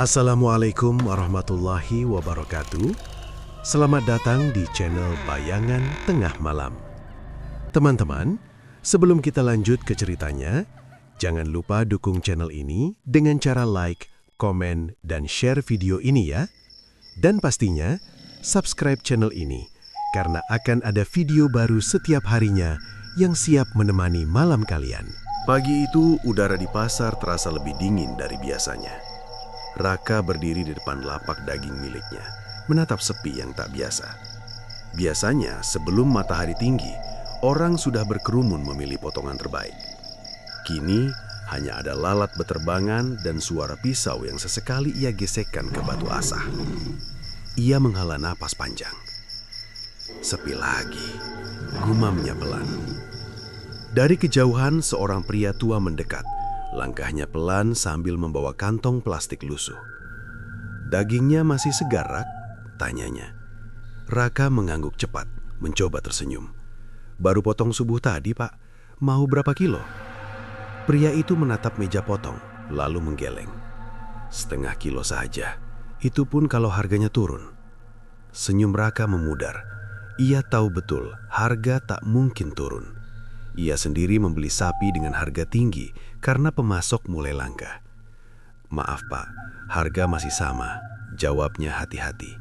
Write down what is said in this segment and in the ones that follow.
Assalamualaikum warahmatullahi wabarakatuh. Selamat datang di channel Bayangan Tengah Malam. Teman-teman, sebelum kita lanjut ke ceritanya, jangan lupa dukung channel ini dengan cara like, komen, dan share video ini ya. Dan pastinya, subscribe channel ini karena akan ada video baru setiap harinya yang siap menemani malam kalian. Pagi itu, udara di pasar terasa lebih dingin dari biasanya. Raka berdiri di depan lapak daging miliknya, menatap sepi yang tak biasa. Biasanya, sebelum matahari tinggi, orang sudah berkerumun memilih potongan terbaik. Kini, hanya ada lalat beterbangan dan suara pisau yang sesekali ia gesekkan ke batu asah. Ia menghela napas panjang. Sepi lagi, gumamnya pelan. Dari kejauhan, seorang pria tua mendekat. Langkahnya pelan sambil membawa kantong plastik lusuh. Dagingnya masih segar, Rak? Tanyanya. Raka mengangguk cepat, mencoba tersenyum. Baru potong subuh tadi, Pak. Mau berapa kilo? Pria itu menatap meja potong, lalu menggeleng. 0,5 kilo saja. Itu pun kalau harganya turun. Senyum Raka memudar. Ia tahu betul harga tak mungkin turun. Ia sendiri membeli sapi dengan harga tinggi karena pemasok mulai langka. Maaf Pak, harga masih sama, jawabnya hati-hati.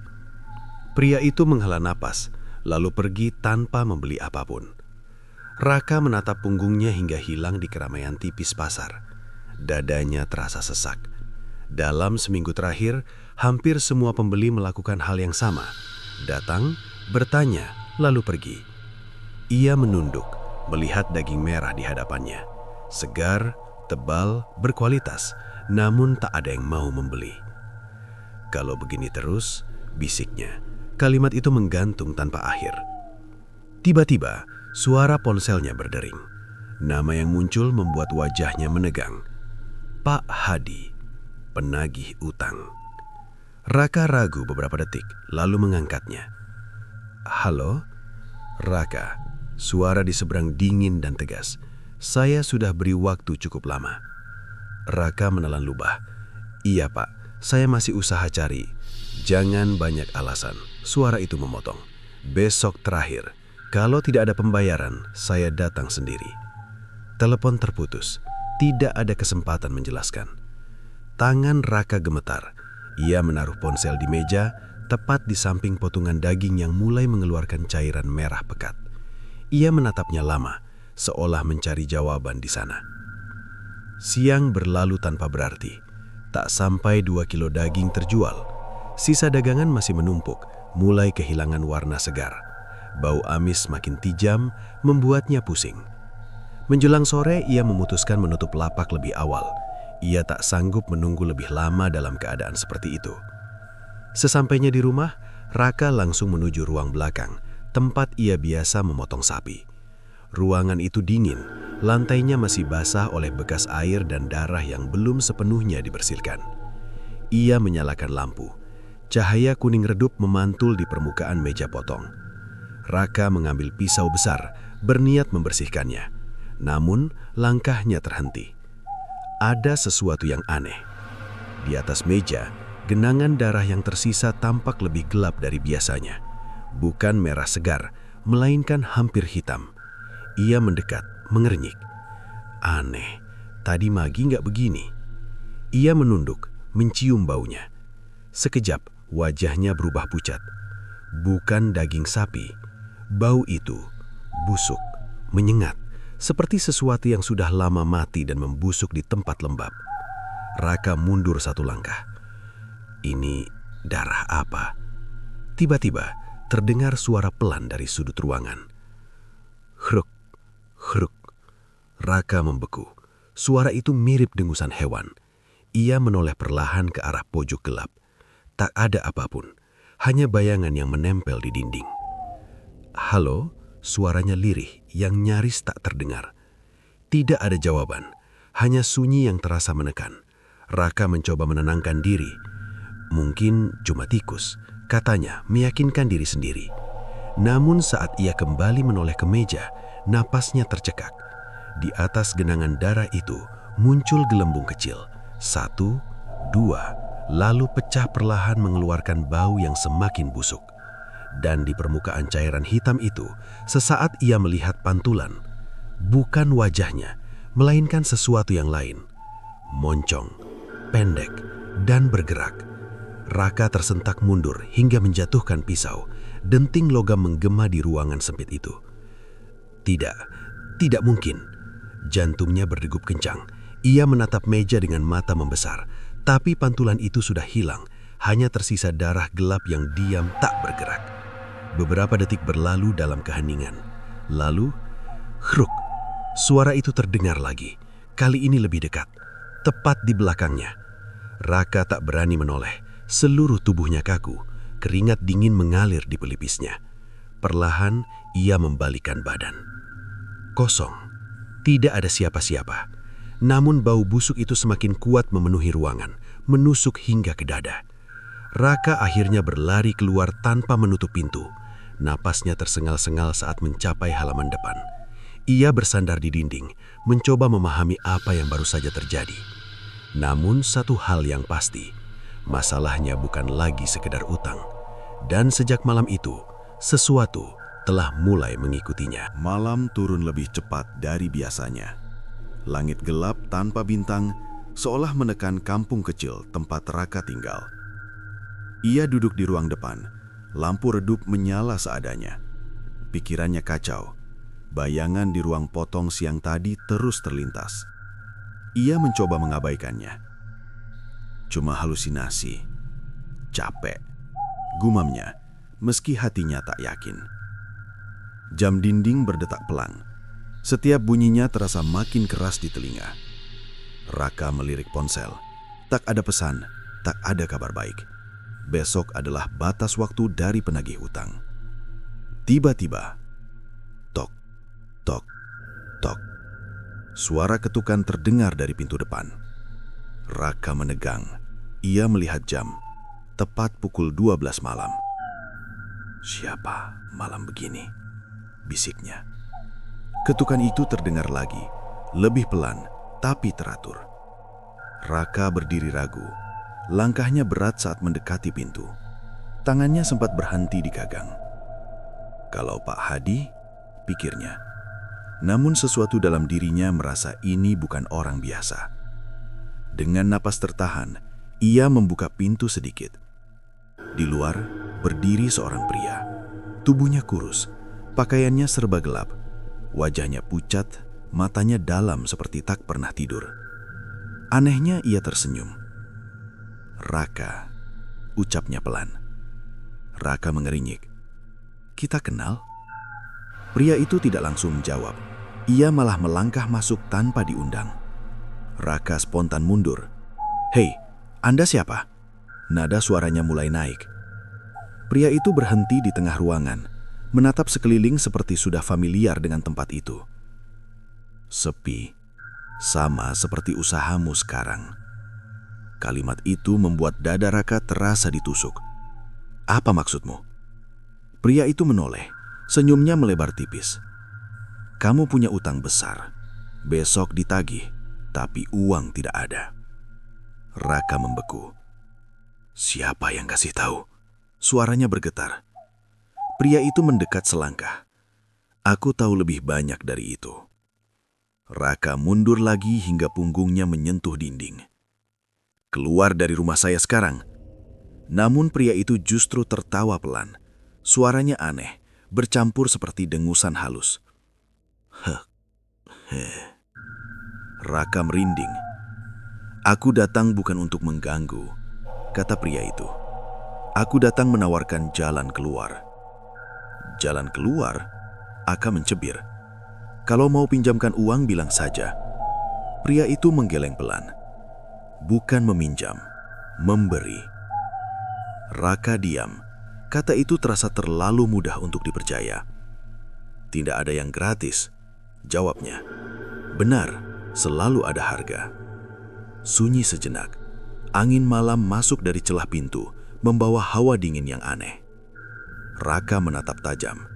Pria itu menghela napas, lalu pergi tanpa membeli apapun. Raka menatap punggungnya hingga hilang di keramaian tipis pasar. Dadanya terasa sesak. Dalam seminggu terakhir, hampir semua pembeli melakukan hal yang sama. Datang, bertanya, lalu pergi. Ia menunduk, melihat daging merah di hadapannya. Segar, tebal, berkualitas, namun tak ada yang mau membeli. Kalau begini terus, bisiknya, kalimat itu menggantung tanpa akhir. Tiba-tiba, suara ponselnya berdering. Nama yang muncul membuat wajahnya menegang. Pak Hadi, penagih utang. Raka ragu beberapa detik, lalu mengangkatnya. Halo? Raka. Suara di seberang dingin dan tegas. Saya sudah beri waktu cukup lama. Raka menelan lubah. Iya Pak, saya masih usaha cari. Jangan banyak alasan. Suara itu memotong. Besok terakhir. Kalau tidak ada pembayaran, saya datang sendiri. Telepon terputus. Tidak ada kesempatan menjelaskan. Tangan Raka gemetar. Ia menaruh ponsel di meja, tepat di samping potongan daging yang mulai mengeluarkan cairan merah pekat. Ia menatapnya lama, seolah mencari jawaban di sana. Siang berlalu tanpa berarti. Tak sampai 2 kilo daging terjual. Sisa dagangan masih menumpuk, mulai kehilangan warna segar. Bau amis makin tajam, membuatnya pusing. Menjelang sore, ia memutuskan menutup lapak lebih awal. Ia tak sanggup menunggu lebih lama dalam keadaan seperti itu. Sesampainya di rumah, Raka langsung menuju ruang belakang, tempat ia biasa memotong sapi. Ruangan itu dingin, lantainya masih basah oleh bekas air dan darah yang belum sepenuhnya dibersihkan. Ia menyalakan lampu. Cahaya kuning redup memantul di permukaan meja potong. Raka mengambil pisau besar, berniat membersihkannya. Namun, langkahnya terhenti. Ada sesuatu yang aneh. Di atas meja, genangan darah yang tersisa tampak lebih gelap dari biasanya. Bukan merah segar, melainkan hampir hitam. Ia mendekat, mengernyik. Aneh, tadi Magi nggak begini. Ia menunduk, mencium baunya. Sekejap, wajahnya berubah pucat. Bukan daging sapi. Bau itu busuk, menyengat, seperti sesuatu yang sudah lama mati dan membusuk di tempat lembab. Raka mundur 1 langkah. Ini darah apa? Tiba-tiba, terdengar suara pelan dari sudut ruangan. Hruk, hruk. Raka membeku. Suara itu mirip dengusan hewan. Ia menoleh perlahan ke arah pojok gelap. Tak ada apapun, hanya bayangan yang menempel di dinding. Halo, suaranya lirih yang nyaris tak terdengar. Tidak ada jawaban, hanya sunyi yang terasa menekan. Raka mencoba menenangkan diri. Mungkin cuma tikus, katanya meyakinkan diri sendiri. Namun saat ia kembali menoleh ke meja, napasnya tercekak. Di atas genangan darah itu muncul gelembung kecil. 1, 2, lalu pecah perlahan mengeluarkan bau yang semakin busuk. Dan di permukaan cairan hitam itu, sesaat ia melihat pantulan. Bukan wajahnya, melainkan sesuatu yang lain. Moncong, pendek, dan bergerak. Raka tersentak mundur hingga menjatuhkan pisau. Denting logam menggema di ruangan sempit itu. Tidak mungkin. Jantungnya berdegup kencang. Ia menatap meja dengan mata membesar. Tapi pantulan itu sudah hilang. Hanya tersisa darah gelap yang diam tak bergerak. Beberapa detik berlalu dalam keheningan. Lalu, kruk. Suara itu terdengar lagi. Kali ini lebih dekat. Tepat di belakangnya. Raka tak berani menoleh. Seluruh tubuhnya kaku. Keringat dingin mengalir di pelipisnya. Perlahan, ia membalikkan badan. Kosong. Tidak ada siapa-siapa. Namun bau busuk itu semakin kuat memenuhi ruangan, menusuk hingga ke dada. Raka akhirnya berlari keluar tanpa menutup pintu. Napasnya tersengal-sengal saat mencapai halaman depan. Ia bersandar di dinding, mencoba memahami apa yang baru saja terjadi. Namun satu hal yang pasti, masalahnya bukan lagi sekedar utang. Dan sejak malam itu, sesuatu telah mulai mengikutinya. Malam turun lebih cepat dari biasanya. Langit gelap tanpa bintang, seolah menekan kampung kecil tempat Raka tinggal. Ia duduk di ruang depan, lampu redup menyala seadanya. Pikirannya kacau, bayangan di ruang potong siang tadi terus terlintas. Ia mencoba mengabaikannya. Cuma halusinasi, capek, gumamnya, meski hatinya tak yakin. Jam dinding berdetak pelan. Setiap bunyinya terasa makin keras di telinga. Raka melirik ponsel. Tak ada pesan, tak ada kabar baik. Besok adalah batas waktu dari penagih hutang. Tiba-tiba, tok, tok, tok. Suara ketukan terdengar dari pintu depan. Raka menegang. Ia melihat jam. Tepat pukul 12 malam. Siapa malam begini? Bisiknya. Ketukan itu terdengar lagi, lebih pelan tapi teratur. Raka berdiri ragu. Langkahnya berat saat mendekati pintu. Tangannya sempat berhenti di gagang. Kalau Pak Hadi, pikirnya. Namun sesuatu dalam dirinya merasa ini bukan orang biasa. Dengan napas tertahan, ia membuka pintu sedikit. Di luar, berdiri seorang pria. Tubuhnya kurus, pakaiannya serba gelap. Wajahnya pucat, matanya dalam seperti tak pernah tidur. Anehnya ia tersenyum. Raka, ucapnya pelan. Raka mengerinyik. Kita kenal? Pria itu tidak langsung menjawab. Ia malah melangkah masuk tanpa diundang. Raka spontan mundur. Hei, Anda siapa? Nada suaranya mulai naik. Pria itu berhenti di tengah ruangan, menatap sekeliling seperti sudah familiar dengan tempat itu. Sepi, sama seperti usahamu sekarang. Kalimat itu membuat dada Raka terasa ditusuk. Apa maksudmu? Pria itu menoleh, senyumnya melebar tipis. Kamu punya utang besar, besok ditagih, tapi uang tidak ada. Raka membeku. Siapa yang kasih tahu? Suaranya bergetar. Pria itu mendekat selangkah. Aku tahu lebih banyak dari itu. Raka mundur lagi hingga punggungnya menyentuh dinding. Keluar dari rumah saya sekarang. Namun pria itu justru tertawa pelan. Suaranya aneh, bercampur seperti dengusan halus. Raka merinding. Aku datang bukan untuk mengganggu, kata pria itu. Aku datang menawarkan jalan keluar. Jalan keluar? Aka mencibir. Kalau mau pinjamkan uang bilang saja. Pria itu menggeleng pelan. Bukan meminjam, memberi. Raka diam. Kata itu terasa terlalu mudah untuk dipercaya. Tidak ada yang gratis, jawabnya. Benar, selalu ada harga. Sunyi sejenak. Angin malam masuk dari celah pintu, membawa hawa dingin yang aneh. Raka menatap tajam.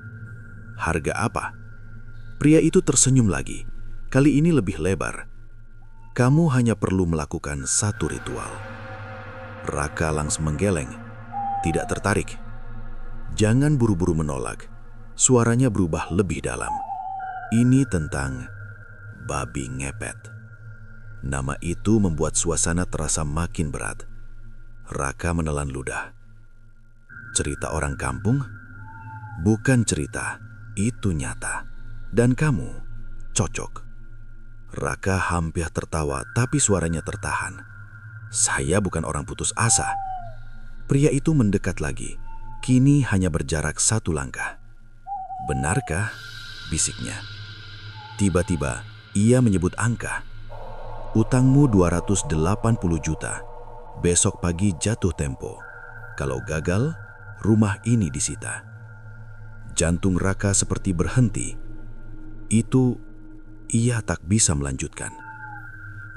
Harga apa? Pria itu tersenyum lagi. Kali ini lebih lebar. Kamu hanya perlu melakukan satu ritual. Raka langsung menggeleng, tidak tertarik. Jangan buru-buru menolak. Suaranya berubah lebih dalam. Ini tentang babi ngepet. Nama itu membuat suasana terasa makin berat. Raka menelan ludah. Cerita orang kampung? Bukan cerita, itu nyata. Dan kamu cocok. Raka hampir tertawa, tapi suaranya tertahan. Saya bukan orang putus asa. Pria itu mendekat lagi. Kini hanya berjarak 1 langkah. Benarkah? Bisiknya. Tiba-tiba ia menyebut angka. Utangmu 280 juta. Besok pagi jatuh tempo. Kalau gagal, rumah ini disita. Jantung Raka seperti berhenti. Itu ia tak bisa melanjutkan.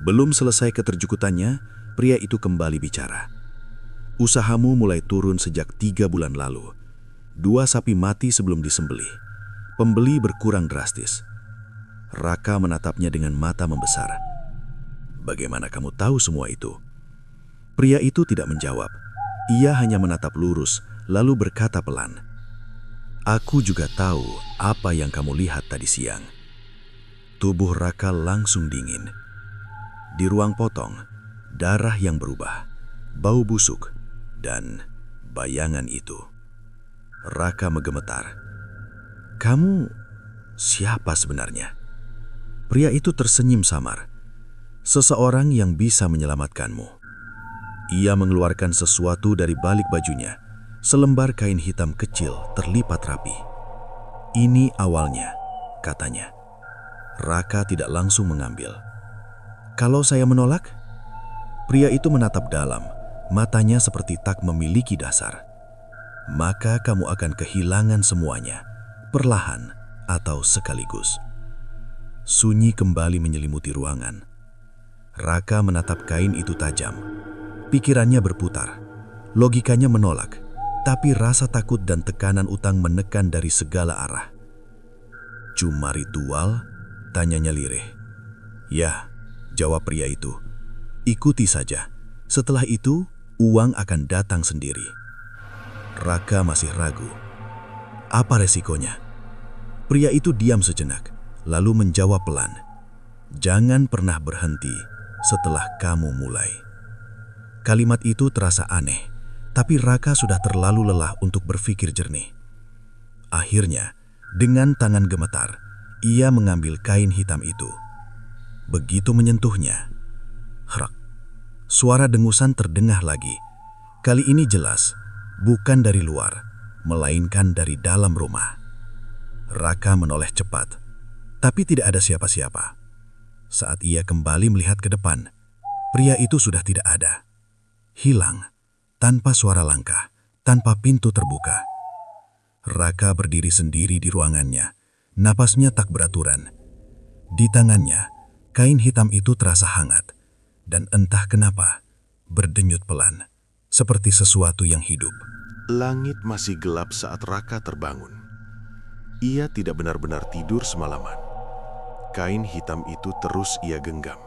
Belum selesai keterjukutannya, pria itu kembali bicara. Usahamu mulai turun sejak 3 bulan lalu. 2 sapi mati sebelum disembelih. Pembeli berkurang drastis. Raka menatapnya dengan mata membesar. Bagaimana kamu tahu semua itu? Pria itu tidak menjawab. Ia hanya menatap lurus, lalu berkata pelan. Aku juga tahu apa yang kamu lihat tadi siang. Tubuh Raka langsung dingin. Di ruang potong, darah yang berubah, bau busuk, dan bayangan itu. Raka menggemetar. Kamu siapa sebenarnya? Pria itu tersenyum samar. Seseorang yang bisa menyelamatkanmu. Ia mengeluarkan sesuatu dari balik bajunya, selembar kain hitam kecil terlipat rapi. Ini awalnya, katanya. Raka tidak langsung mengambil. Kalau saya menolak? Pria itu menatap dalam, matanya seperti tak memiliki dasar. Maka kamu akan kehilangan semuanya, perlahan atau sekaligus. Sunyi kembali menyelimuti ruangan. Raka menatap kain itu tajam. Pikirannya berputar, logikanya menolak, tapi rasa takut dan tekanan utang menekan dari segala arah. Cuma ritual? Tanyanya lirih. Ya, jawab pria itu. Ikuti saja. Setelah itu, uang akan datang sendiri. Raka masih ragu. Apa resikonya? Pria itu diam sejenak, lalu menjawab pelan. Jangan pernah berhenti setelah kamu mulai. Kalimat itu terasa aneh, tapi Raka sudah terlalu lelah untuk berpikir jernih. Akhirnya, dengan tangan gemetar, ia mengambil kain hitam itu. Begitu menyentuhnya, hrak, suara dengusan terdengar lagi. Kali ini jelas, bukan dari luar, melainkan dari dalam rumah. Raka menoleh cepat, tapi tidak ada siapa-siapa. Saat ia kembali melihat ke depan, pria itu sudah tidak ada. Hilang, tanpa suara langkah, tanpa pintu terbuka. Raka berdiri sendiri di ruangannya, napasnya tak beraturan. Di tangannya, kain hitam itu terasa hangat, dan entah kenapa, berdenyut pelan, seperti sesuatu yang hidup. Langit masih gelap saat Raka terbangun. Ia tidak benar-benar tidur semalaman. Kain hitam itu terus ia genggam,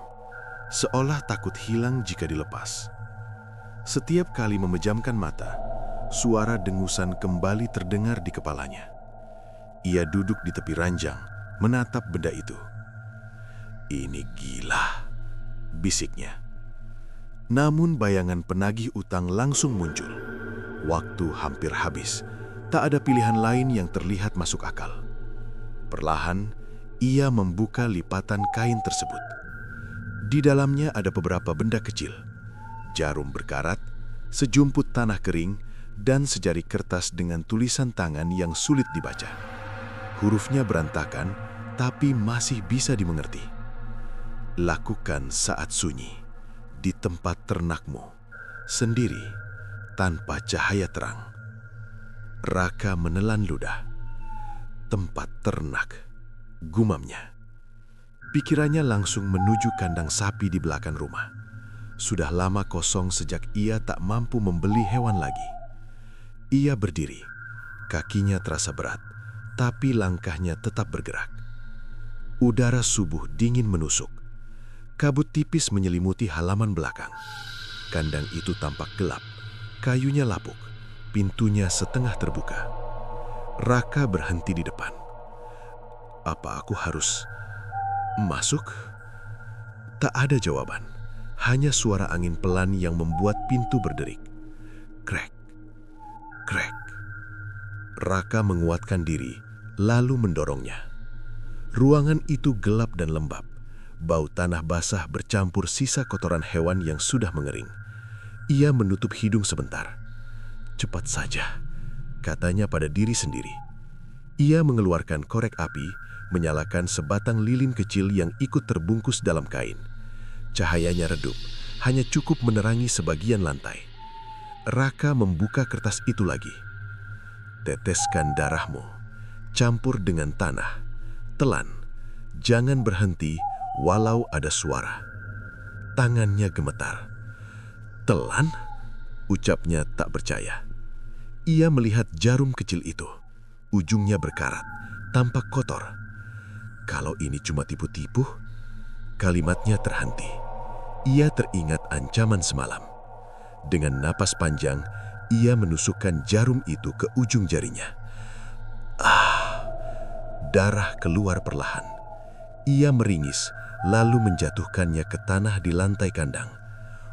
seolah takut hilang jika dilepas. Setiap kali memejamkan mata, suara dengusan kembali terdengar di kepalanya. Ia duduk di tepi ranjang, menatap benda itu. Ini gila, bisiknya. Namun bayangan penagih utang langsung muncul. Waktu hampir habis, tak ada pilihan lain yang terlihat masuk akal. Perlahan, ia membuka lipatan kain tersebut. Di dalamnya ada beberapa benda kecil. Jarum berkarat, sejumput tanah kering, dan sejari kertas dengan tulisan tangan yang sulit dibaca. Hurufnya berantakan, tapi masih bisa dimengerti. Lakukan saat sunyi, di tempat ternakmu, sendiri, tanpa cahaya terang. Raka menelan ludah. Tempat ternak, gumamnya. Pikirannya langsung menuju kandang sapi di belakang rumah. Sudah lama kosong sejak ia tak mampu membeli hewan lagi. Ia berdiri, kakinya terasa berat, tapi langkahnya tetap bergerak. Udara subuh dingin menusuk. Kabut tipis menyelimuti halaman belakang. Kandang itu tampak gelap, kayunya lapuk, pintunya setengah terbuka. Raka berhenti di depan. Apa aku harus masuk? Tak ada jawaban, hanya suara angin pelan yang membuat pintu berderik. Krek, krek. Raka menguatkan diri, lalu mendorongnya. Ruangan itu gelap dan lembab. Bau tanah basah bercampur sisa kotoran hewan yang sudah mengering. Ia menutup hidung sebentar. Cepat saja, katanya pada diri sendiri. Ia mengeluarkan korek api, menyalakan sebatang lilin kecil yang ikut terbungkus dalam kain. Cahayanya redup, hanya cukup menerangi sebagian lantai. Raka membuka kertas itu lagi. Teteskan darahmu, campur dengan tanah. Telan, jangan berhenti walau ada suara. Tangannya gemetar. Telan? Ucapnya tak percaya. Ia melihat jarum kecil itu. Ujungnya berkarat, tampak kotor. Kalau ini cuma tipu-tipu, kalimatnya terhenti. Ia teringat ancaman semalam. Dengan napas panjang, ia menusukkan jarum itu ke ujung jarinya. Darah keluar perlahan. Ia meringis, lalu menjatuhkannya ke tanah di lantai kandang.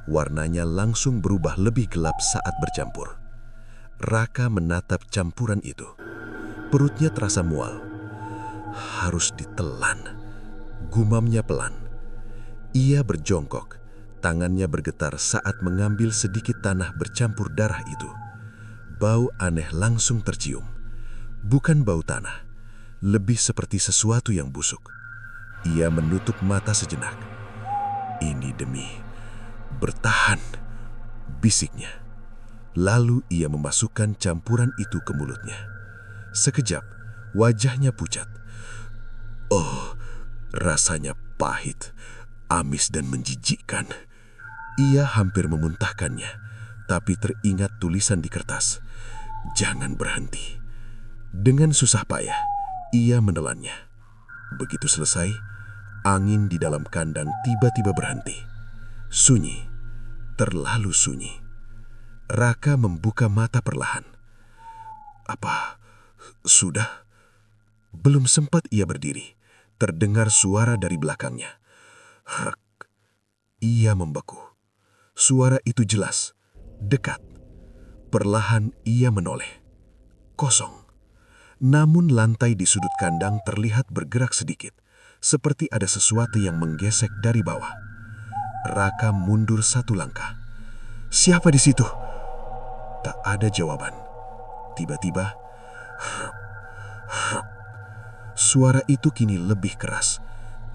Warnanya langsung berubah lebih gelap saat bercampur. Raka menatap campuran itu. Perutnya terasa mual. Harus ditelan, gumamnya pelan. Ia berjongkok, tangannya bergetar saat mengambil sedikit tanah bercampur darah itu. Bau aneh langsung tercium. Bukan bau tanah, lebih seperti sesuatu yang busuk. Ia menutup mata sejenak. Ini demi bertahan, bisiknya. Lalu ia memasukkan campuran itu ke mulutnya. Sekejap, wajahnya pucat. Oh, rasanya pahit, amis dan menjijikkan. Ia hampir memuntahkannya, tapi teringat tulisan di kertas. Jangan berhenti. Dengan susah payah, ia menelannya. Begitu selesai, angin di dalam kandang tiba-tiba berhenti. Sunyi, terlalu sunyi. Raka membuka mata perlahan. Apa sudah? Belum sempat ia berdiri, terdengar suara dari belakangnya. Hek. Ia membeku. Suara itu jelas, dekat. Perlahan ia menoleh. Kosong. Namun lantai di sudut kandang terlihat bergerak sedikit, seperti ada sesuatu yang menggesek dari bawah. Raka mundur satu langkah. Siapa di situ? Tak ada jawaban. Tiba-tiba, suara itu kini lebih keras.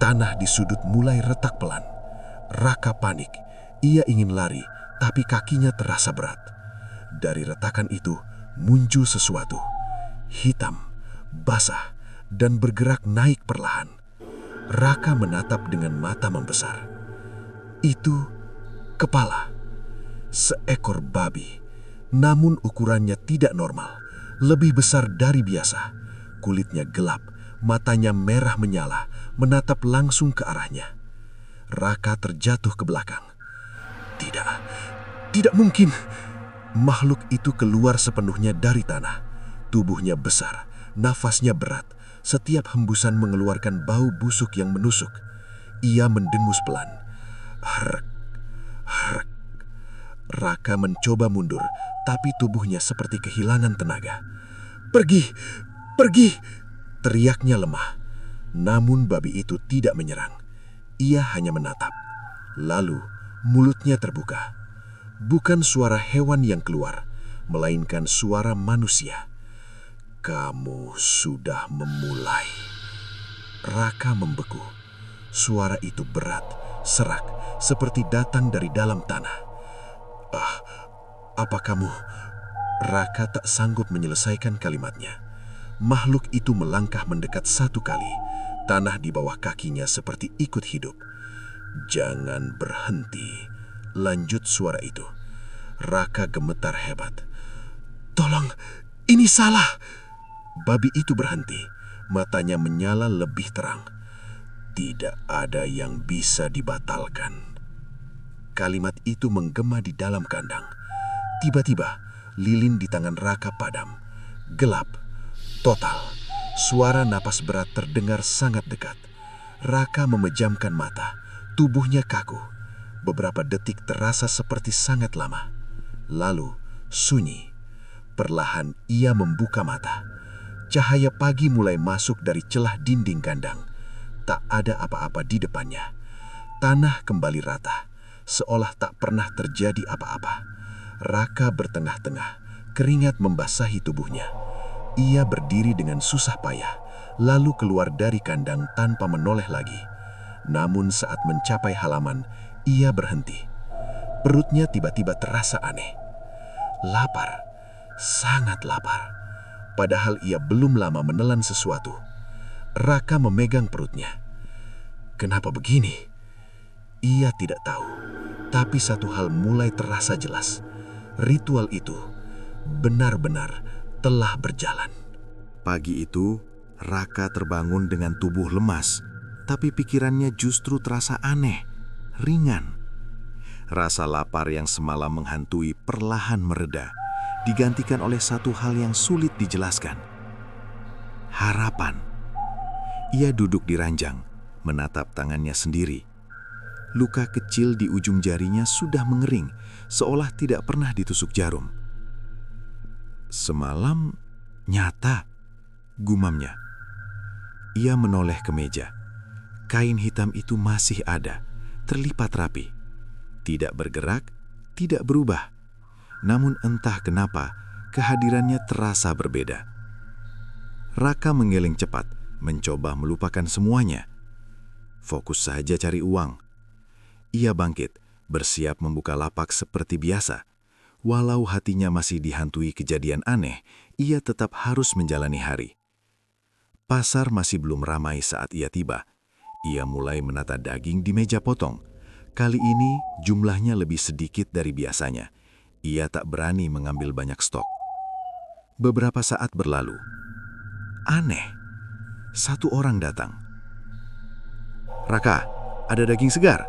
Tanah di sudut mulai retak pelan. Raka panik. Ia ingin lari, tapi kakinya terasa berat. Dari retakan itu muncul sesuatu. Hitam, basah, dan bergerak naik perlahan. Raka menatap dengan mata membesar. Itu kepala. Seekor babi. Namun ukurannya tidak normal. Lebih besar dari biasa. Kulitnya gelap, matanya merah menyala, menatap langsung ke arahnya. Raka terjatuh ke belakang. Tidak mungkin. Makhluk itu keluar sepenuhnya dari tanah. Tubuhnya besar, nafasnya berat. Setiap hembusan mengeluarkan bau busuk yang menusuk. Ia mendengus pelan. Hark, hark. Raka mencoba mundur, tapi tubuhnya seperti kehilangan tenaga. Pergi, pergi, teriaknya lemah. Namun babi itu tidak menyerang. Ia hanya menatap. Lalu mulutnya terbuka. Bukan suara hewan yang keluar, melainkan suara manusia. Kamu sudah memulai. Raka membeku. Suara itu berat, serak, seperti datang dari dalam tanah. Apa kamu? Raka tak sanggup menyelesaikan kalimatnya. Makhluk itu melangkah mendekat satu kali. Tanah di bawah kakinya seperti ikut hidup. Jangan berhenti, lanjut suara itu. Raka gemetar hebat. Tolong, ini salah. Babi itu berhenti. Matanya menyala lebih terang. Tidak ada yang bisa dibatalkan. Kalimat itu menggema di dalam kandang. Tiba-tiba, lilin di tangan Raka padam. Gelap, total. Suara napas berat terdengar sangat dekat. Raka memejamkan mata. Tubuhnya kaku. Beberapa detik terasa seperti sangat lama. Lalu, sunyi. Perlahan ia membuka mata. Cahaya pagi mulai masuk dari celah dinding kandang. Tak ada apa-apa di depannya. Tanah kembali rata, seolah tak pernah terjadi apa-apa. Raka bertengah-tengah, keringat membasahi tubuhnya. Ia berdiri dengan susah payah, lalu keluar dari kandang tanpa menoleh lagi. Namun saat mencapai halaman, ia berhenti. Perutnya tiba-tiba terasa aneh. Lapar, sangat lapar. Padahal ia belum lama menelan sesuatu. Raka memegang perutnya. Kenapa begini? Ia tidak tahu. Tapi satu hal mulai terasa jelas. Ritual itu benar-benar telah berjalan. Pagi itu, Raka terbangun dengan tubuh lemas, tapi pikirannya justru terasa aneh, ringan. Rasa lapar yang semalam menghantui perlahan mereda, digantikan oleh satu hal yang sulit dijelaskan. Harapan. Ia duduk di ranjang, menatap tangannya sendiri. Luka kecil di ujung jarinya sudah mengering, seolah tidak pernah ditusuk jarum. Semalam nyata, gumamnya. Ia menoleh ke meja. Kain hitam itu masih ada, terlipat rapi. Tidak bergerak, tidak berubah. Namun entah kenapa, kehadirannya terasa berbeda. Raka menggeleng cepat, mencoba melupakan semuanya. Fokus saja cari uang. Ia bangkit, bersiap membuka lapak seperti biasa. Walau hatinya masih dihantui kejadian aneh, ia tetap harus menjalani hari. Pasar masih belum ramai saat ia tiba. Ia mulai menata daging di meja potong. Kali ini jumlahnya lebih sedikit dari biasanya. Ia tak berani mengambil banyak stok. Beberapa saat berlalu. Aneh. Satu orang datang. "Raka, ada daging segar?"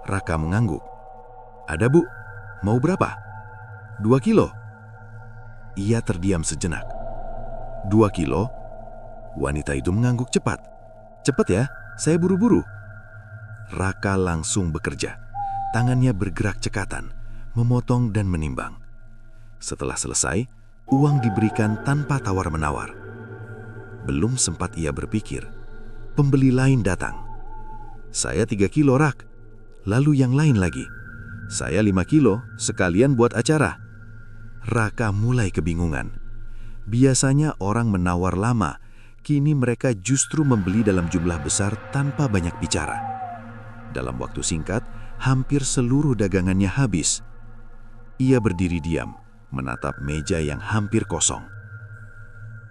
Raka mengangguk. "Ada, Bu. Mau berapa?" 2 kilo. Ia terdiam sejenak. 2 kilo? Wanita itu mengangguk cepat. "Cepat ya, saya buru-buru." Raka langsung bekerja. Tangannya bergerak cekatan, memotong dan menimbang. Setelah selesai, uang diberikan tanpa tawar-menawar. Belum sempat ia berpikir, pembeli lain datang. "Saya 3 kilo, Rak." Lalu yang lain lagi. "Saya 5 kilo, sekalian buat acara." Raka mulai kebingungan. Biasanya orang menawar lama, kini mereka justru membeli dalam jumlah besar tanpa banyak bicara. Dalam waktu singkat, hampir seluruh dagangannya habis. Ia berdiri diam, menatap meja yang hampir kosong.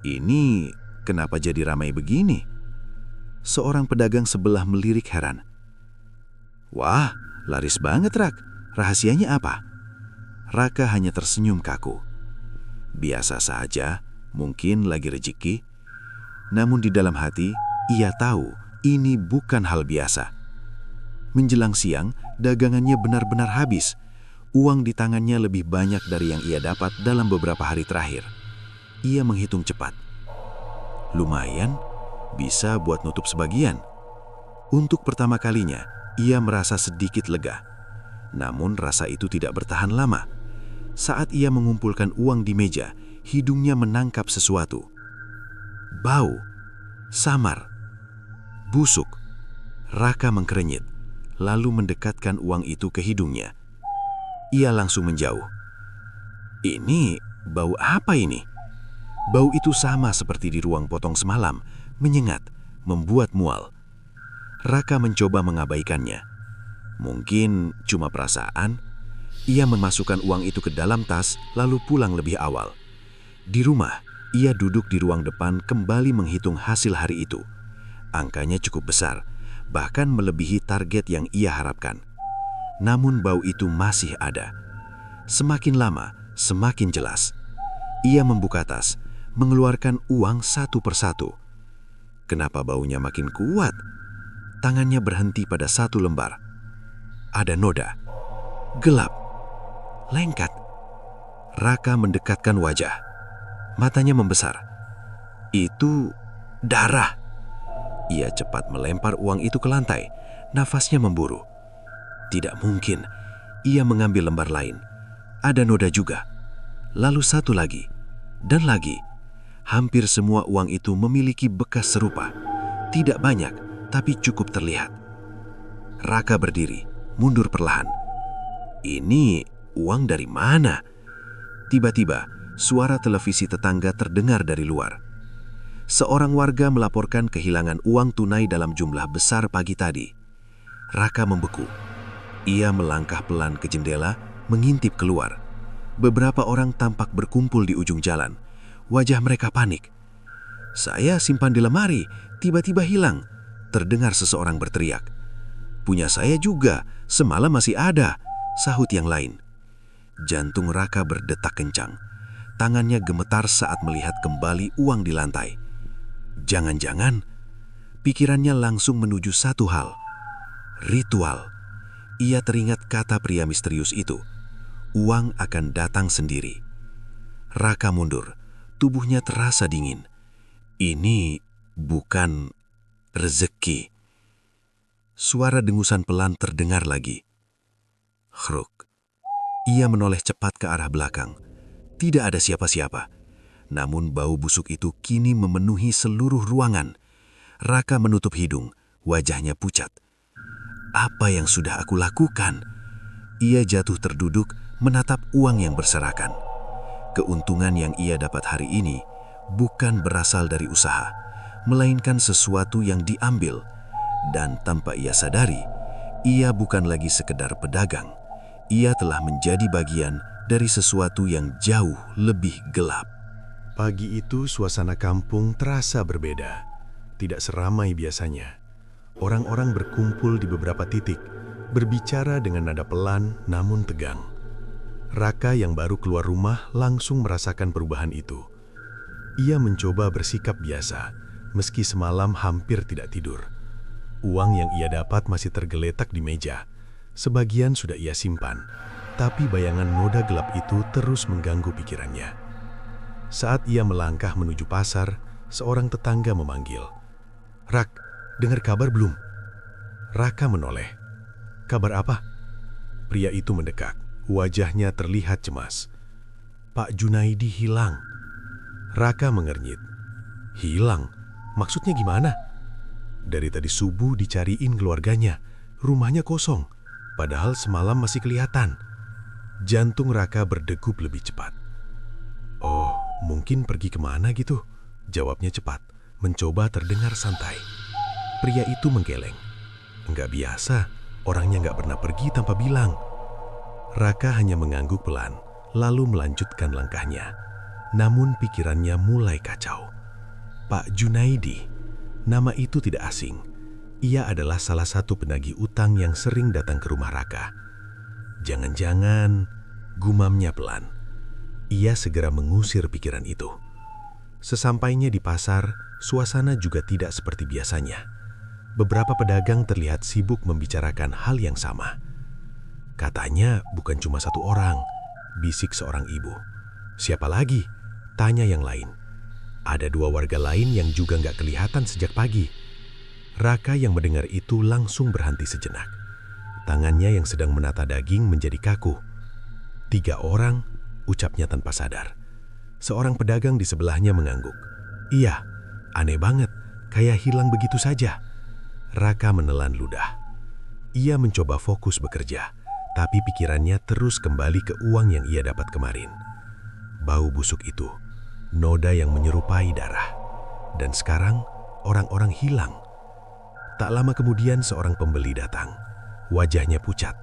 "Ini kenapa jadi ramai begini?" Seorang pedagang sebelah melirik heran. "Wah, laris banget, Rak. Rahasianya apa?" Raka hanya tersenyum kaku. Biasa saja, mungkin lagi rezeki. Namun di dalam hati, ia tahu ini bukan hal biasa. Menjelang siang, dagangannya benar-benar habis. Uang di tangannya lebih banyak dari yang ia dapat dalam beberapa hari terakhir. Ia menghitung cepat. Lumayan, bisa buat nutup sebagian. Untuk pertama kalinya, ia merasa sedikit lega. Namun rasa itu tidak bertahan lama. Saat ia mengumpulkan uang di meja, hidungnya menangkap sesuatu. Bau, samar, busuk. Raka mengkerenyit, lalu mendekatkan uang itu ke hidungnya. Ia langsung menjauh. "Ini bau apa ini?" Bau itu sama seperti di ruang potong semalam, menyengat, membuat mual. Raka mencoba mengabaikannya. Mungkin cuma perasaan. Ia memasukkan uang itu ke dalam tas, lalu pulang lebih awal. Di rumah, ia duduk di ruang depan kembali menghitung hasil hari itu. Angkanya cukup besar, bahkan melebihi target yang ia harapkan. Namun bau itu masih ada. Semakin lama, semakin jelas. Ia membuka tas, mengeluarkan uang satu persatu. Kenapa baunya makin kuat? Tangannya berhenti pada satu lembar. Ada noda. Gelap. Lengkat. Raka mendekatkan wajah. Matanya membesar. Itu darah. Ia cepat melempar uang itu ke lantai. Nafasnya memburu. Tidak mungkin. Ia mengambil lembar lain. Ada noda juga. Lalu satu lagi. Dan lagi. Hampir semua uang itu memiliki bekas serupa. Tidak banyak, tapi cukup terlihat. Raka berdiri, mundur perlahan. Ini uang dari mana? Tiba-tiba, suara televisi tetangga terdengar dari luar. Seorang warga melaporkan kehilangan uang tunai dalam jumlah besar pagi tadi. Raka membeku. Ia melangkah pelan ke jendela, mengintip keluar. Beberapa orang tampak berkumpul di ujung jalan. Wajah mereka panik. "Saya simpan di lemari, tiba-tiba hilang," terdengar seseorang berteriak. "Punya saya juga, semalam masih ada," sahut yang lain. Jantung Raka berdetak kencang. Tangannya gemetar saat melihat kembali uang di lantai. Jangan-jangan, pikirannya langsung menuju satu hal. Ritual. Ia teringat kata pria misterius itu. Uang akan datang sendiri. Raka mundur. Tubuhnya terasa dingin. Ini bukan rezeki. Suara dengusan pelan terdengar lagi. Kruk. Ia menoleh cepat ke arah belakang. Tidak ada siapa-siapa. Namun bau busuk itu kini memenuhi seluruh ruangan. Raka menutup hidung, wajahnya pucat. Apa yang sudah aku lakukan? Ia jatuh terduduk, menatap uang yang berserakan. Keuntungan yang ia dapat hari ini bukan berasal dari usaha, melainkan sesuatu yang diambil. Dan tanpa ia sadari, ia bukan lagi sekedar pedagang. Ia telah menjadi bagian dari sesuatu yang jauh lebih gelap. Pagi itu suasana kampung terasa berbeda. Tidak seramai biasanya. Orang-orang berkumpul di beberapa titik, berbicara dengan nada pelan namun tegang. Raka yang baru keluar rumah langsung merasakan perubahan itu. Ia mencoba bersikap biasa, meski semalam hampir tidak tidur. Uang yang ia dapat masih tergeletak di meja. Sebagian sudah ia simpan, tapi bayangan noda gelap itu terus mengganggu pikirannya. Saat ia melangkah menuju pasar, seorang tetangga memanggil. "Rak, dengar kabar belum?" Raka menoleh. "Kabar apa?" Pria itu mendekat. Wajahnya terlihat cemas. "Pak Junaidi hilang." Raka mengernyit. "Hilang? Maksudnya gimana?" "Dari tadi subuh dicariin keluarganya. Rumahnya kosong. Padahal semalam masih kelihatan." Jantung Raka berdegup lebih cepat. "Oh, mungkin pergi kemana gitu?" Jawabnya cepat, mencoba terdengar santai. Pria itu menggeleng. "Enggak biasa, orangnya enggak pernah pergi tanpa bilang." Raka hanya mengangguk pelan, lalu melanjutkan langkahnya. Namun pikirannya mulai kacau. Pak Junaidi, nama itu tidak asing. Ia adalah salah satu penagih utang yang sering datang ke rumah Raka. Jangan-jangan, gumamnya pelan. Ia segera mengusir pikiran itu. Sesampainya di pasar, suasana juga tidak seperti biasanya. Beberapa pedagang terlihat sibuk membicarakan hal yang sama. "Katanya bukan cuma satu orang," bisik seorang ibu. "Siapa lagi?" tanya yang lain. "Ada 2 warga lain yang juga nggak kelihatan sejak pagi." Raka yang mendengar itu langsung berhenti sejenak. Tangannya yang sedang menata daging menjadi kaku. 3 orang, ucapnya tanpa sadar. Seorang pedagang di sebelahnya mengangguk. "Iya, aneh banget, kayak hilang begitu saja." Raka menelan ludah. Ia mencoba fokus bekerja, tapi pikirannya terus kembali ke uang yang ia dapat kemarin. Bau busuk itu, noda yang menyerupai darah. Dan sekarang orang-orang hilang. Tak lama kemudian seorang pembeli datang. Wajahnya pucat.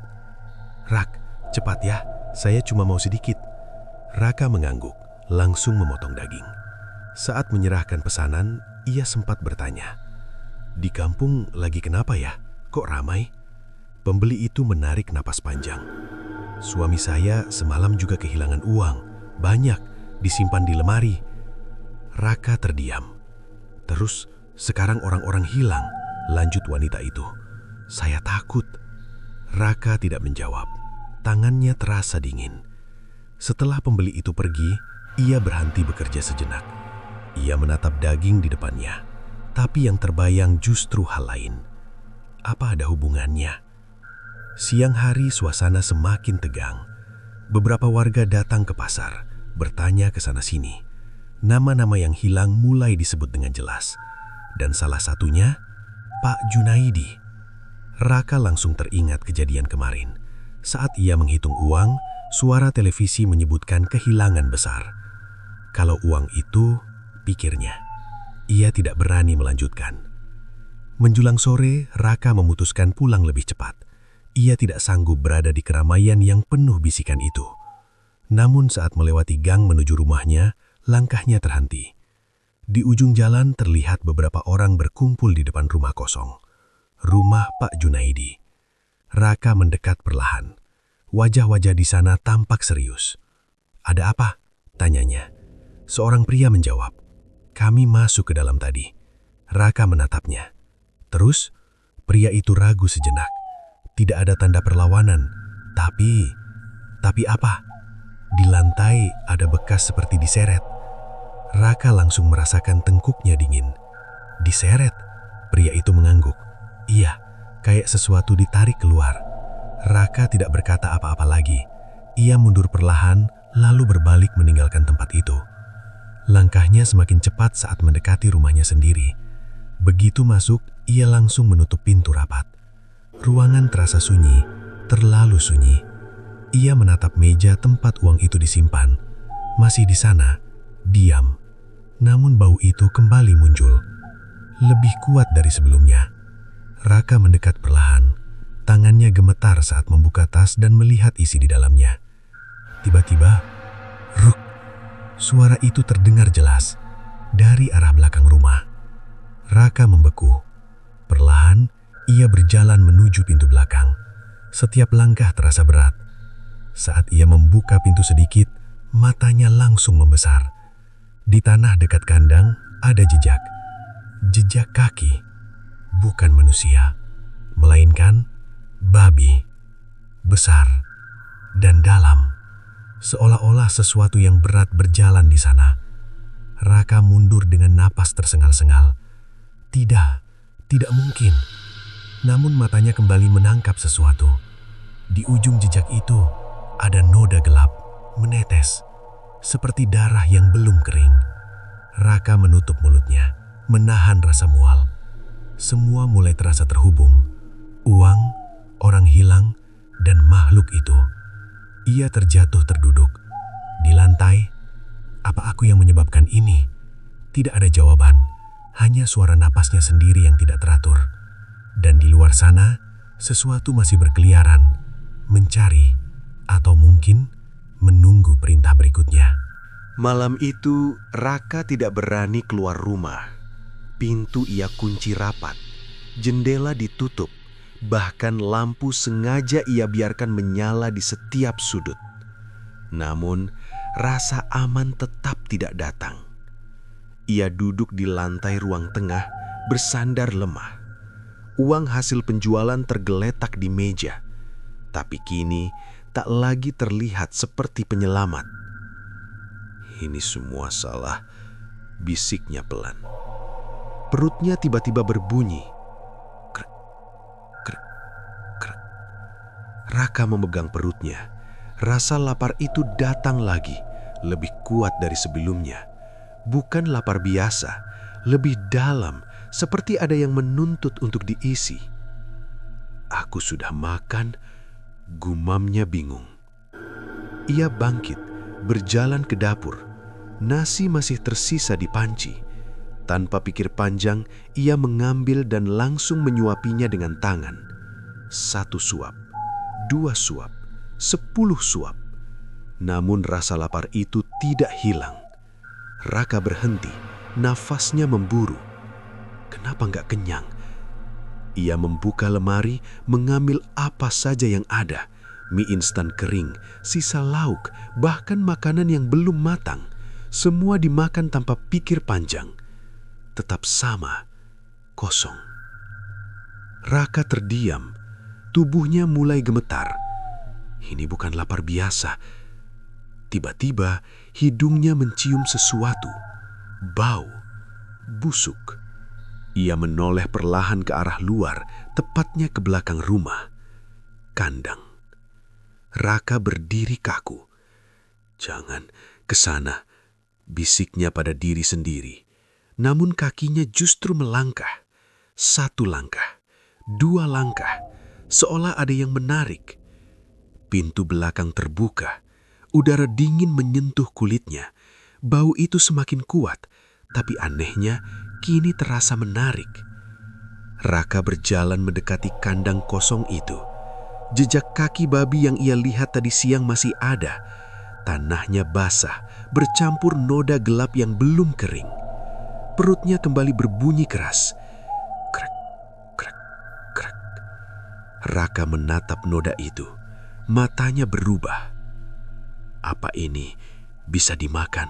"Rak, cepat ya, saya cuma mau sedikit." Raka mengangguk, langsung memotong daging. Saat menyerahkan pesanan, ia sempat bertanya, "Di kampung lagi kenapa ya? Kok ramai?" Pembeli itu menarik napas panjang. "Suami saya semalam juga kehilangan uang. Banyak, disimpan di lemari." Raka terdiam. "Terus sekarang orang-orang hilang," lanjut wanita itu. "Saya takut." Raka tidak menjawab. tangannya terasa dingin. Setelah pembeli itu pergi, ia berhenti bekerja sejenak. Ia menatap daging di depannya, tapi yang terbayang justru hal lain. Apa ada hubungannya? Siang hari suasana semakin tegang. Beberapa warga datang ke pasar, bertanya ke sana-sini. Nama-nama yang hilang mulai disebut dengan jelas. Dan salah satunya, Pak Junaidi. Raka langsung teringat kejadian kemarin. Saat ia menghitung uang, suara televisi menyebutkan kehilangan besar. Kalau uang itu, pikirnya, ia tidak berani melanjutkan. Menjulang sore, Raka memutuskan pulang lebih cepat. Ia tidak sanggup berada di keramaian yang penuh bisikan itu. Namun saat melewati gang menuju rumahnya, langkahnya terhenti. Di ujung jalan terlihat beberapa orang berkumpul di depan rumah kosong. Rumah Pak Junaidi. Raka mendekat perlahan. Wajah-wajah di sana tampak serius. "Ada apa?" tanyanya. Seorang pria menjawab, "Kami masuk ke dalam tadi." Raka menatapnya. Terus, pria itu ragu sejenak. Tidak ada tanda perlawanan, tapi apa? Di lantai ada bekas seperti diseret. Raka langsung merasakan tengkuknya dingin. Diseret? Pria itu mengangguk. Iya, kayak sesuatu ditarik keluar. Raka tidak berkata apa-apa lagi. Ia mundur perlahan, lalu berbalik meninggalkan tempat itu. Langkahnya semakin cepat saat mendekati rumahnya sendiri. Begitu masuk, ia langsung menutup pintu rapat. Ruangan terasa sunyi, terlalu sunyi. Ia menatap meja tempat uang itu disimpan. Masih di sana, diam. Namun bau itu kembali muncul. Lebih kuat dari sebelumnya. Raka mendekat perlahan. Tangannya gemetar saat membuka tas dan melihat isi di dalamnya. Tiba-tiba, ruk. Suara itu terdengar jelas dari arah belakang rumah. Raka membeku. Perlahan, ia berjalan menuju pintu belakang. Setiap langkah terasa berat. Saat ia membuka pintu sedikit, matanya langsung membesar. Di tanah dekat kandang ada jejak. Jejak kaki. Bukan manusia, melainkan babi. Besar dan dalam. Seolah-olah sesuatu yang berat berjalan di sana. Raka mundur dengan napas tersengal-sengal. Tidak mungkin. Namun matanya kembali menangkap sesuatu. Di ujung jejak itu ada noda gelap menetes, seperti darah yang belum kering. Raka menutup mulutnya, menahan rasa mual. Semua mulai terasa terhubung. Uang, orang hilang, dan makhluk itu. Ia terjatuh terduduk. Di lantai, apa aku yang menyebabkan ini? Tidak ada jawaban, hanya suara napasnya sendiri yang tidak teratur. Dan di luar sana, sesuatu masih berkeliaran, mencari, atau mungkin menunggu perintah berikutnya. Malam itu, Raka tidak berani keluar rumah. Pintu ia kunci rapat, jendela ditutup, bahkan lampu sengaja ia biarkan menyala di setiap sudut. Namun, rasa aman tetap tidak datang. Ia duduk di lantai ruang tengah, bersandar lemah. Uang hasil penjualan tergeletak di meja, tapi kini tak lagi terlihat seperti penyelamat. Ini semua salah, bisiknya pelan. Perutnya tiba-tiba berbunyi. Krek, krek, krek. Raka memegang perutnya. Rasa lapar itu datang lagi, lebih kuat dari sebelumnya. Bukan lapar biasa, lebih dalam, seperti ada yang menuntut untuk diisi. Aku sudah makan, gumamnya bingung. Ia bangkit, berjalan ke dapur. Nasi masih tersisa di panci. Tanpa pikir panjang, ia mengambil dan langsung menyuapinya dengan tangan. 1 suap, 2 suap, 10 suap. Namun rasa lapar itu tidak hilang. Raka berhenti, nafasnya memburu. Kenapa nggak kenyang? Ia membuka lemari, mengambil apa saja yang ada. Mie instan kering, sisa lauk, bahkan makanan yang belum matang. Semua dimakan tanpa pikir panjang. Tetap sama, kosong. Raka terdiam, tubuhnya mulai gemetar. Ini bukan lapar biasa. Tiba-tiba hidungnya mencium sesuatu. Bau busuk. Ia menoleh perlahan ke arah luar, tepatnya ke belakang rumah. Kandang. Raka berdiri kaku. "Jangan ke sana," bisiknya pada diri sendiri. Namun kakinya justru melangkah. 1 langkah, 2 langkah, seolah ada yang menarik. Pintu belakang terbuka. Udara dingin menyentuh kulitnya. Bau itu semakin kuat, tapi anehnya kini terasa menarik. Raka berjalan mendekati kandang kosong itu. Jejak kaki babi yang ia lihat tadi siang masih ada. Tanahnya basah, bercampur noda gelap yang belum kering. Perutnya kembali berbunyi keras. Krek, krek, krek. Raka menatap noda itu. Matanya berubah. Apa ini bisa dimakan?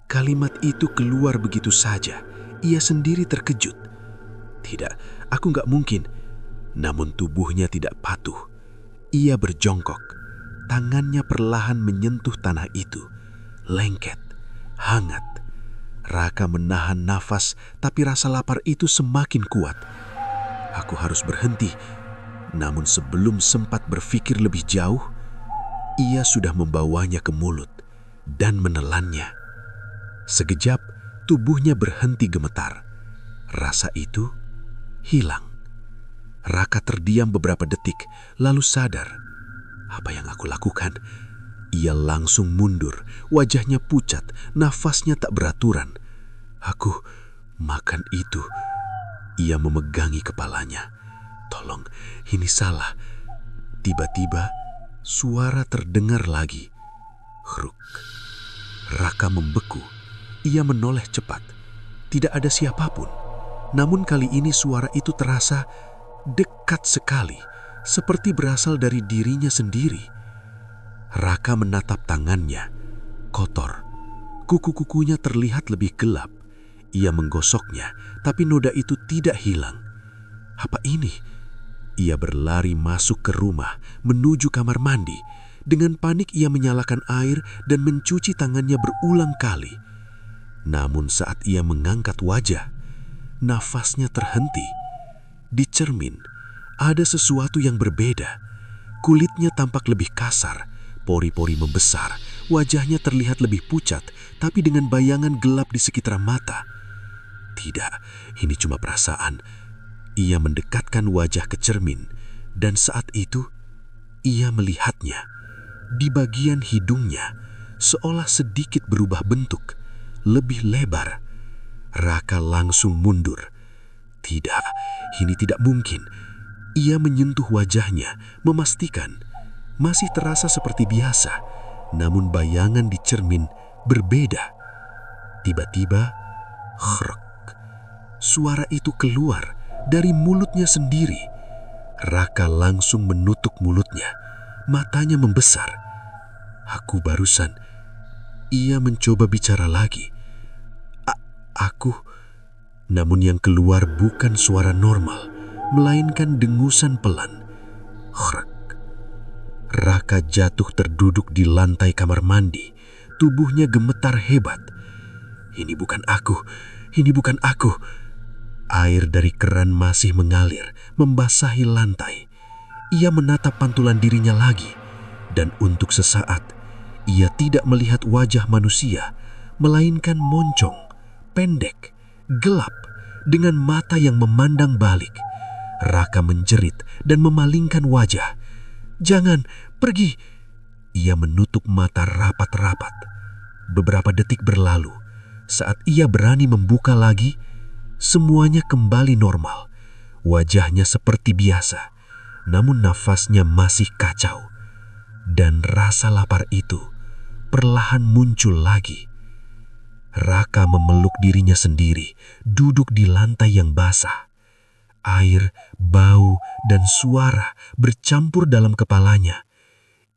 Kalimat itu keluar begitu saja. Ia sendiri terkejut. Tidak, aku nggak mungkin. Namun tubuhnya tidak patuh. Ia berjongkok. Tangannya perlahan menyentuh tanah itu. Lengket, hangat. Raka menahan nafas, tapi rasa lapar itu semakin kuat. Aku harus berhenti. Namun sebelum sempat berpikir lebih jauh, ia sudah membawanya ke mulut dan menelannya. Sekejap, tubuhnya berhenti gemetar. Rasa itu hilang. Raka terdiam beberapa detik, lalu sadar. Apa yang aku lakukan? Ia langsung mundur, wajahnya pucat, nafasnya tak beraturan. Aku makan itu. Ia memegangi kepalanya. Tolong, ini salah. Tiba-tiba, suara terdengar lagi. Hruk. Raka membeku. Ia menoleh cepat. Tidak ada siapapun. Namun kali ini suara itu terasa dekat sekali, seperti berasal dari dirinya sendiri. Raka menatap tangannya. Kotor. Kuku-kukunya terlihat lebih gelap. Ia menggosoknya, tapi noda itu tidak hilang. Apa ini? Ia berlari masuk ke rumah, menuju kamar mandi. Dengan panik ia menyalakan air dan mencuci tangannya berulang kali. Namun saat ia mengangkat wajah, nafasnya terhenti. Di cermin, ada sesuatu yang berbeda. Kulitnya tampak lebih kasar, pori-pori membesar, wajahnya terlihat lebih pucat, tapi dengan bayangan gelap di sekitar mata. Tidak, ini cuma perasaan. Ia mendekatkan wajah ke cermin, dan saat itu ia melihatnya. Di bagian hidungnya, seolah sedikit berubah bentuk, lebih lebar. Raka langsung mundur. Tidak, ini tidak mungkin. Ia menyentuh wajahnya, memastikan masih terasa seperti biasa, namun bayangan di cermin berbeda. Tiba-tiba, khrek. Suara itu keluar dari mulutnya sendiri. Raka langsung menutup mulutnya. Matanya membesar. Aku barusan. Ia mencoba bicara lagi. Aku. Namun yang keluar bukan suara normal, melainkan dengusan pelan. Krek. Raka jatuh terduduk di lantai kamar mandi. Tubuhnya gemetar hebat. Ini bukan aku. Ini bukan aku. Air dari keran masih mengalir, membasahi lantai. Ia menatap pantulan dirinya lagi. Dan untuk sesaat, ia tidak melihat wajah manusia, melainkan moncong, pendek, gelap, dengan mata yang memandang balik. Raka menjerit dan memalingkan wajah. Jangan, pergi. Ia menutup mata rapat-rapat. Beberapa detik berlalu. Saat ia berani membuka lagi, semuanya kembali normal. Wajahnya seperti biasa, namun nafasnya masih kacau. Dan rasa lapar itu perlahan muncul lagi. Raka memeluk dirinya sendiri, duduk di lantai yang basah. Air, bau, dan suara bercampur dalam kepalanya.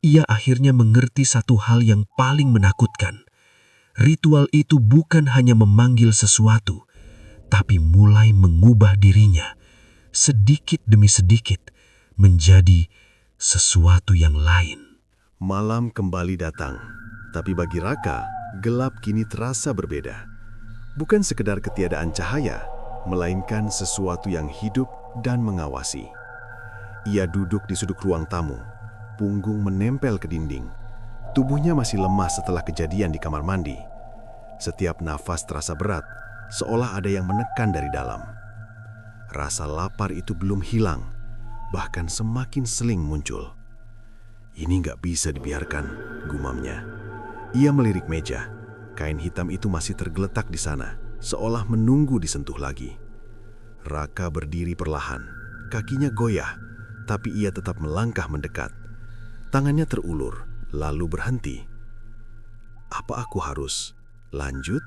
Ia akhirnya mengerti satu hal yang paling menakutkan. Ritual itu bukan hanya memanggil sesuatu, tapi mulai mengubah dirinya sedikit demi sedikit menjadi sesuatu yang lain. Malam kembali datang, tapi bagi Raka, gelap kini terasa berbeda. Bukan sekedar ketiadaan cahaya, melainkan sesuatu yang hidup dan mengawasi. Ia duduk di sudut ruang tamu, punggung menempel ke dinding. Tubuhnya masih lemah setelah kejadian di kamar mandi. Setiap nafas terasa berat, seolah ada yang menekan dari dalam. Rasa lapar itu belum hilang, bahkan semakin seling muncul. Ini nggak bisa dibiarkan, gumamnya. Ia melirik meja. Kain hitam itu masih tergeletak di sana, seolah menunggu disentuh lagi. Raka berdiri perlahan, kakinya goyah, tapi ia tetap melangkah mendekat. Tangannya terulur, lalu berhenti. Apa aku harus lanjut?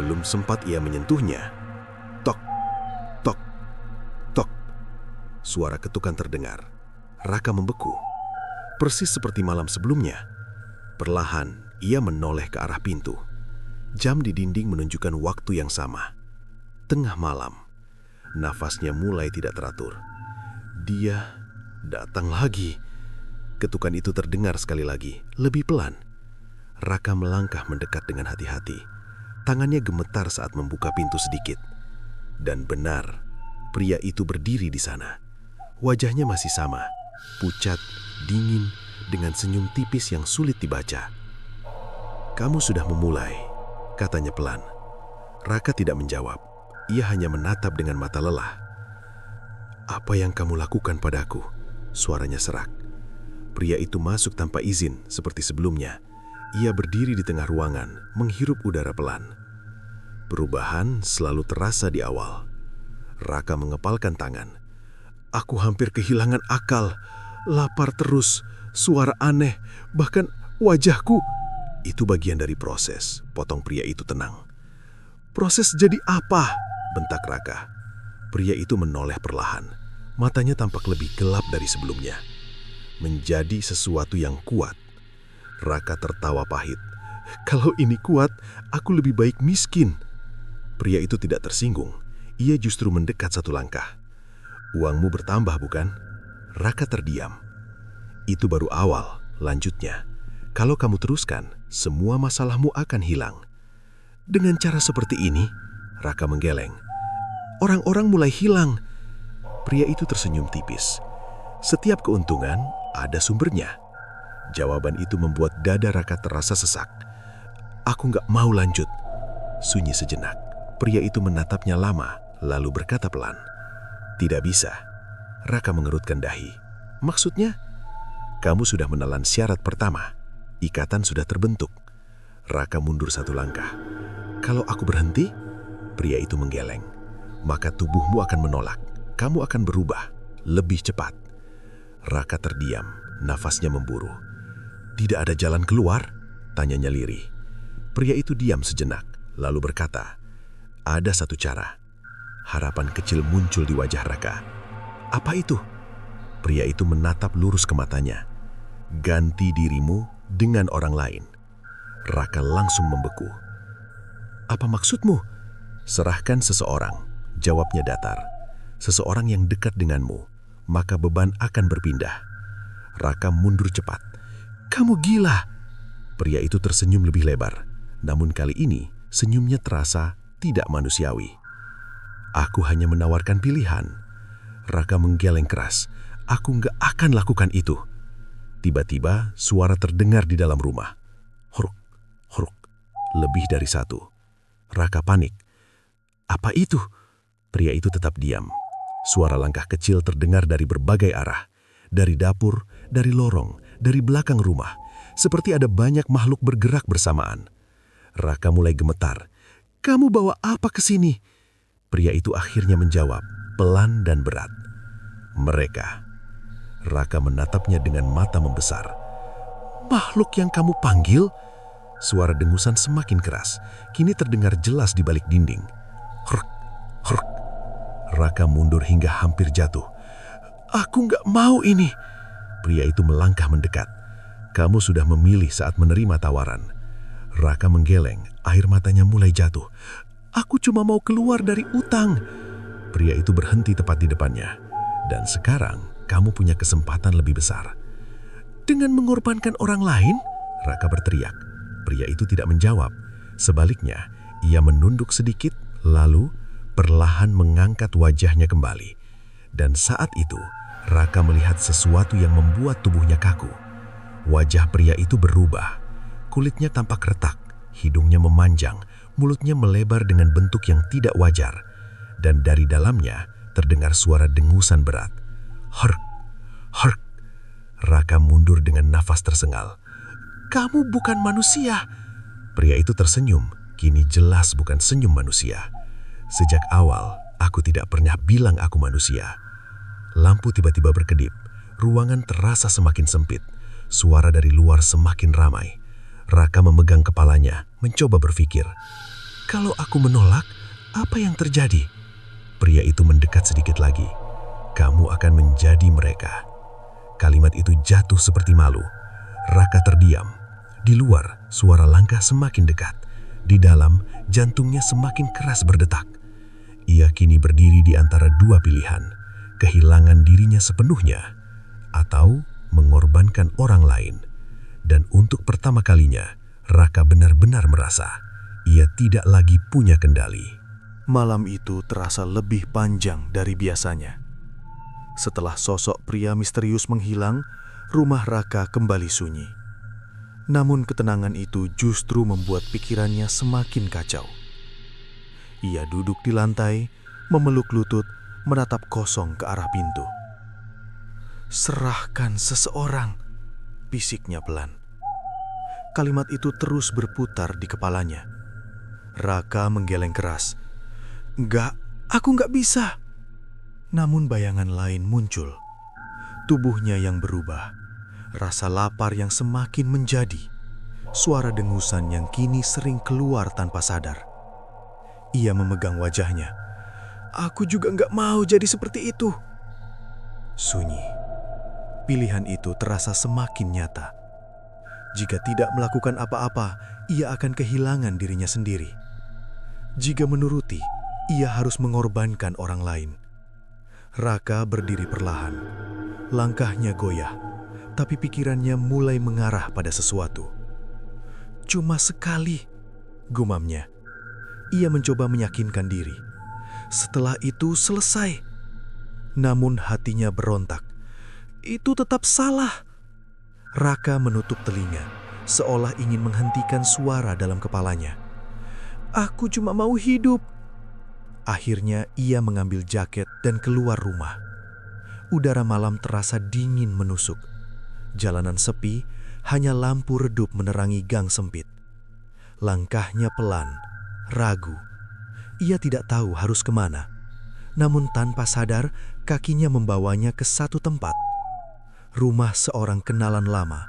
Belum sempat ia menyentuhnya. Tok, tok, tok. Suara ketukan terdengar. Raka membeku. Persis seperti malam sebelumnya. Perlahan, ia menoleh ke arah pintu. Jam di dinding menunjukkan waktu yang sama. Tengah malam. Nafasnya mulai tidak teratur. Dia datang lagi. Ketukan itu terdengar sekali lagi, lebih pelan. Raka melangkah mendekat dengan hati-hati. Tangannya gemetar saat membuka pintu sedikit. Dan benar, pria itu berdiri di sana. Wajahnya masih sama, pucat, dingin, dengan senyum tipis yang sulit dibaca. "Kamu sudah memulai," katanya pelan. Raka tidak menjawab. Ia hanya menatap dengan mata lelah. "Apa yang kamu lakukan padaku?" Suaranya serak. Pria itu masuk tanpa izin seperti sebelumnya. Ia berdiri di tengah ruangan, menghirup udara pelan. Perubahan selalu terasa di awal. Raka mengepalkan tangan. "Aku hampir kehilangan akal. Lapar terus, suara aneh, bahkan wajahku." "Itu bagian dari proses," potong pria itu tenang. "Proses jadi apa?" bentak Raka. Pria itu menoleh perlahan. Matanya tampak lebih gelap dari sebelumnya. "Menjadi sesuatu yang kuat." Raka tertawa pahit. "Kalau ini kuat, aku lebih baik miskin." Pria itu tidak tersinggung. Ia justru mendekat satu langkah. "Uangmu bertambah, bukan?" Raka terdiam. "Itu baru awal," lanjutnya. "Kalau kamu teruskan, semua masalahmu akan hilang." "Dengan cara seperti ini," Raka menggeleng, "orang-orang mulai hilang." Pria itu tersenyum tipis. "Setiap keuntungan ada sumbernya." Jawaban itu membuat dada Raka terasa sesak. "Aku nggak mau lanjut." Sunyi sejenak. Pria itu menatapnya lama, lalu berkata pelan, "Tidak bisa." Raka mengerutkan dahi. "Maksudnya?" "Kamu sudah menelan syarat pertama. Ikatan sudah terbentuk." Raka mundur satu langkah. "Kalau aku berhenti?" Pria itu menggeleng. "Maka tubuhmu akan menolak. Kamu akan berubah, lebih cepat." Raka terdiam, nafasnya memburu. "Tidak ada jalan keluar?" tanyanya lirih. Pria itu diam sejenak, lalu berkata, "Ada satu cara." Harapan kecil muncul di wajah Raka. "Apa itu?" Pria itu menatap lurus ke matanya. "Ganti dirimu dengan orang lain." Raka langsung membeku. "Apa maksudmu?" "Serahkan seseorang," jawabnya datar. "Seseorang yang dekat denganmu, maka beban akan berpindah." Raka mundur cepat. "Kamu gila!" Pria itu tersenyum lebih lebar. Namun kali ini, senyumnya terasa tidak manusiawi. "Aku hanya menawarkan pilihan." Raka menggeleng keras. "Aku nggak akan lakukan itu." Tiba-tiba, suara terdengar di dalam rumah. Horuk, horuk, lebih dari satu. Raka panik. "Apa itu?" Pria itu tetap diam. Suara langkah kecil terdengar dari berbagai arah. Dari dapur, dari lorong, dari belakang rumah. Seperti ada banyak makhluk bergerak bersamaan. Raka mulai gemetar. "Kamu bawa apa ke sini?" Pria itu akhirnya menjawab, pelan dan berat. "Mereka." Raka menatapnya dengan mata membesar. "Makhluk yang kamu panggil?" Suara dengusan semakin keras. Kini terdengar jelas di balik dinding. Hrk, hrk. Raka mundur hingga hampir jatuh. "Aku nggak mau ini." Pria itu melangkah mendekat. "Kamu sudah memilih saat menerima tawaran." Raka menggeleng, air matanya mulai jatuh. "Aku cuma mau keluar dari utang." Pria itu berhenti tepat di depannya. "Dan sekarang kamu punya kesempatan lebih besar. Dengan mengorbankan orang lain? Raka berteriak. Pria itu tidak menjawab. Sebaliknya, ia menunduk sedikit, lalu perlahan mengangkat wajahnya kembali. Dan saat itu, Raka melihat sesuatu yang membuat tubuhnya kaku. Wajah pria itu berubah. Kulitnya tampak retak, hidungnya memanjang, mulutnya melebar dengan bentuk yang tidak wajar. Dan dari dalamnya terdengar suara dengusan berat. Hark, hark. Raka mundur dengan nafas tersengal. Kamu bukan manusia. Pria itu tersenyum, kini jelas bukan senyum manusia. Sejak awal, aku tidak pernah bilang aku manusia. Lampu tiba-tiba berkedip, ruangan terasa semakin sempit, suara dari luar semakin ramai. Raka memegang kepalanya, mencoba berpikir. Kalau aku menolak, apa yang terjadi? Pria itu mendekat sedikit lagi. Kamu akan menjadi mereka. Kalimat itu jatuh seperti malu. Raka terdiam. Di luar, suara langkah semakin dekat. Di dalam, jantungnya semakin keras berdetak. Ia kini berdiri di antara dua pilihan. Kehilangan dirinya sepenuhnya, atau mengorbankan orang lain. Dan untuk pertama kalinya, Raka benar-benar merasa ia tidak lagi punya kendali. Malam itu terasa lebih panjang dari biasanya. Setelah sosok pria misterius menghilang, rumah Raka kembali sunyi. Namun ketenangan itu justru membuat pikirannya semakin kacau. Ia duduk di lantai, memeluk lutut, menatap kosong ke arah pintu. Serahkan seseorang, bisiknya pelan. Kalimat itu terus berputar di kepalanya. Raka menggeleng keras. Enggak, aku enggak bisa. Namun bayangan lain muncul. Tubuhnya yang berubah. Rasa lapar yang semakin menjadi. Suara dengusan yang kini sering keluar tanpa sadar. Ia memegang wajahnya. Aku juga enggak mau jadi seperti itu. Sunyi. Pilihan itu terasa semakin nyata. Jika tidak melakukan apa-apa, ia akan kehilangan dirinya sendiri. Jika menuruti, ia harus mengorbankan orang lain. Raka berdiri perlahan. Langkahnya goyah, tapi pikirannya mulai mengarah pada sesuatu. Cuma sekali, gumamnya. Ia mencoba meyakinkan diri. Setelah itu selesai. Namun hatinya berontak. Itu tetap salah. Raka menutup telinga, seolah ingin menghentikan suara dalam kepalanya. Aku cuma mau hidup. Akhirnya ia mengambil jaket dan keluar rumah. Udara malam terasa dingin menusuk. Jalanan sepi, hanya lampu redup menerangi gang sempit. Langkahnya pelan, ragu. Ia tidak tahu harus kemana. Namun tanpa sadar, kakinya membawanya ke satu tempat. Rumah seorang kenalan lama,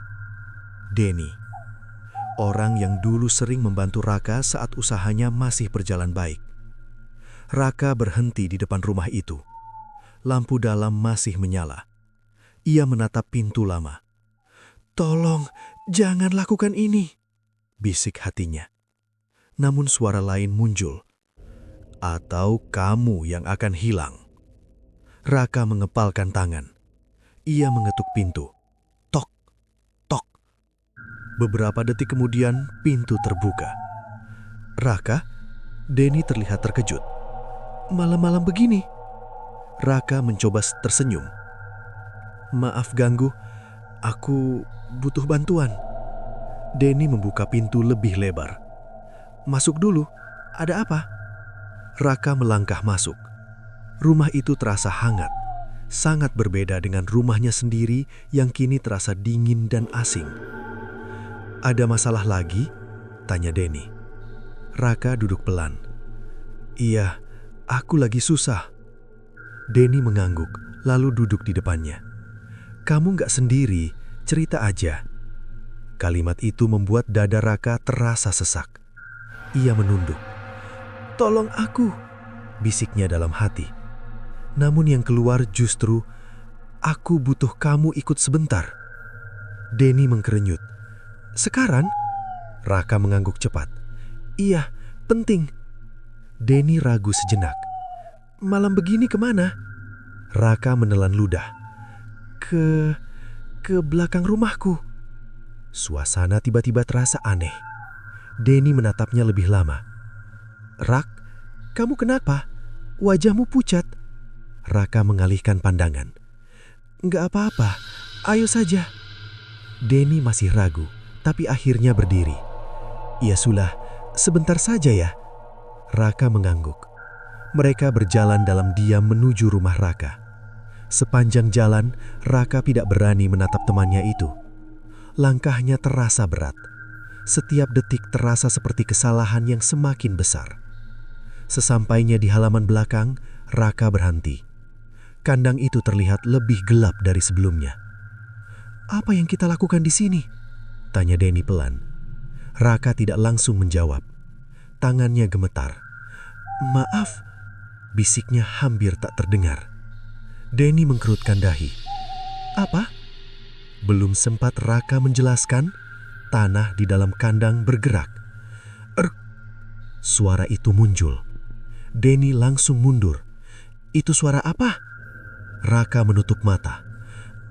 Denny. Orang yang dulu sering membantu Raka saat usahanya masih berjalan baik. Raka berhenti di depan rumah itu. Lampu dalam masih menyala. Ia menatap pintu lama. Tolong, jangan lakukan ini, bisik hatinya. Namun suara lain muncul. Atau kamu yang akan hilang. Raka mengepalkan tangan. Ia mengetuk pintu. Tok, tok. Beberapa detik kemudian pintu terbuka. Raka, Denny terlihat terkejut. Malam-malam begini. Raka mencoba tersenyum. Maaf ganggu, aku butuh bantuan. Denny membuka pintu lebih lebar. Masuk dulu, ada apa? Raka melangkah masuk. Rumah itu terasa hangat. Sangat berbeda dengan rumahnya sendiri yang kini terasa dingin dan asing. Ada masalah lagi? Tanya Denny. Raka duduk pelan. Iya, aku lagi susah. Denny mengangguk, lalu duduk di depannya. Kamu nggak sendiri, cerita aja. Kalimat itu membuat dada Raka terasa sesak. Ia menunduk. Tolong aku, bisiknya dalam hati. Namun yang keluar justru, aku butuh kamu ikut sebentar. Denny mengkerenyut. Sekarang? Raka mengangguk cepat. Iya, penting. Denny ragu sejenak. Malam begini kemana? Raka menelan ludah. ke belakang rumahku." Suasana tiba-tiba terasa aneh. Denny menatapnya lebih lama. "Rak, kamu kenapa? Wajahmu pucat." Raka mengalihkan pandangan. "Nggak apa-apa, ayo saja." Denny masih ragu, tapi akhirnya berdiri. "Ya sudah, sebentar saja ya." Raka mengangguk. Mereka berjalan dalam diam menuju rumah Raka. Sepanjang jalan, Raka tidak berani menatap temannya itu. Langkahnya terasa berat. Setiap detik terasa seperti kesalahan yang semakin besar. Sesampainya di halaman belakang, Raka berhenti. Kandang itu terlihat lebih gelap dari sebelumnya. "Apa yang kita lakukan di sini?" tanya Denny pelan. Raka tidak langsung menjawab. Tangannya gemetar. "Maaf," bisiknya hampir tak terdengar. Denny mengkerutkan dahi. "Apa?" Belum sempat Raka menjelaskan, tanah di dalam kandang bergerak. "Erk!" Suara itu muncul. Denny langsung mundur. "Itu suara apa?" Raka menutup mata.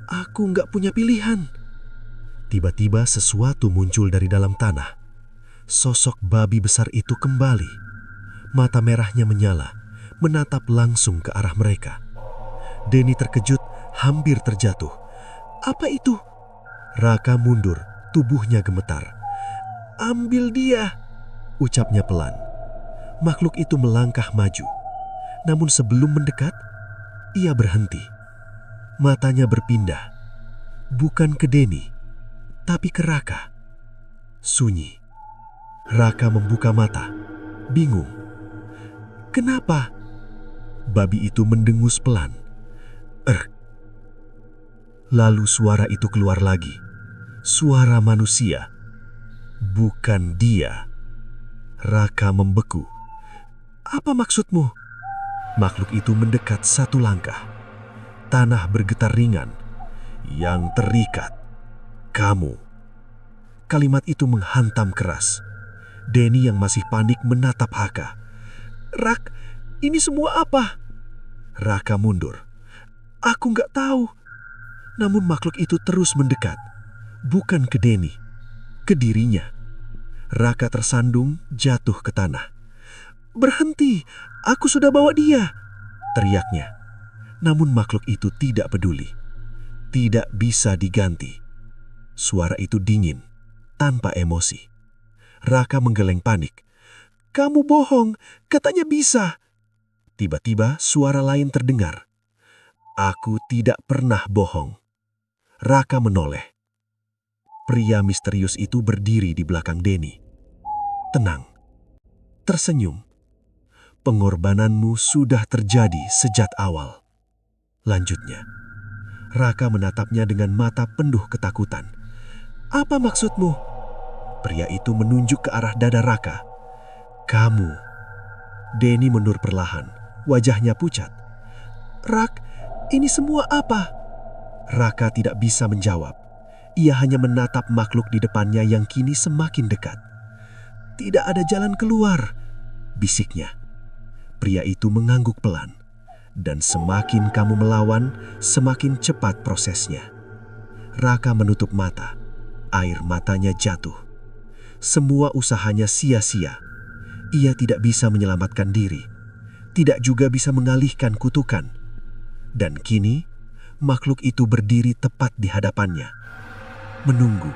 "Aku nggak punya pilihan." Tiba-tiba sesuatu muncul dari dalam tanah. Sosok babi besar itu kembali. Mata merahnya menyala, menatap langsung ke arah mereka. Denny terkejut, hampir terjatuh. "Apa itu?" Raka mundur, tubuhnya gemetar. "Ambil dia," ucapnya pelan. Makhluk itu melangkah maju. Namun sebelum mendekat, ia berhenti. Matanya berpindah. Bukan ke Denny, tapi ke Raka. Sunyi. Raka membuka mata, bingung. "Kenapa?" Babi itu mendengus pelan. "Erk." Lalu suara itu keluar lagi. Suara manusia. Bukan dia. Raka membeku. "Apa maksudmu?" Makhluk itu mendekat satu langkah. Tanah bergetar ringan. "Yang terikat, kamu." Kalimat itu menghantam keras. Denny yang masih panik menatap Haka. "Rak, ini semua apa?" Raka mundur. "Aku nggak tahu." Namun makhluk itu terus mendekat. Bukan ke Denny, ke dirinya. Raka tersandung, jatuh ke tanah. "Berhenti, aku sudah bawa dia," teriaknya. Namun makhluk itu tidak peduli. Tidak bisa diganti. Suara itu dingin, tanpa emosi. Raka menggeleng panik. "Kamu bohong, katanya bisa." Tiba-tiba suara lain terdengar. "Aku tidak pernah bohong." Raka menoleh. Pria misterius itu berdiri di belakang Denny. Tenang. Tersenyum. "Pengorbananmu sudah terjadi sejak awal." Lanjutnya. Raka menatapnya dengan mata penuh ketakutan. "Apa maksudmu?" Pria itu menunjuk ke arah dada Raka. "Kamu." Denny mundur perlahan, wajahnya pucat. "Rak, ini semua apa?" Raka tidak bisa menjawab. Ia hanya menatap makhluk di depannya yang kini semakin dekat. "Tidak ada jalan keluar," bisiknya. Pria itu mengangguk pelan. "Dan semakin kamu melawan, semakin cepat prosesnya." Raka menutup mata. Air matanya jatuh. Semua usahanya sia-sia. Ia tidak bisa menyelamatkan diri. Tidak juga bisa mengalihkan kutukan. Dan kini, makhluk itu berdiri tepat di hadapannya. Menunggu.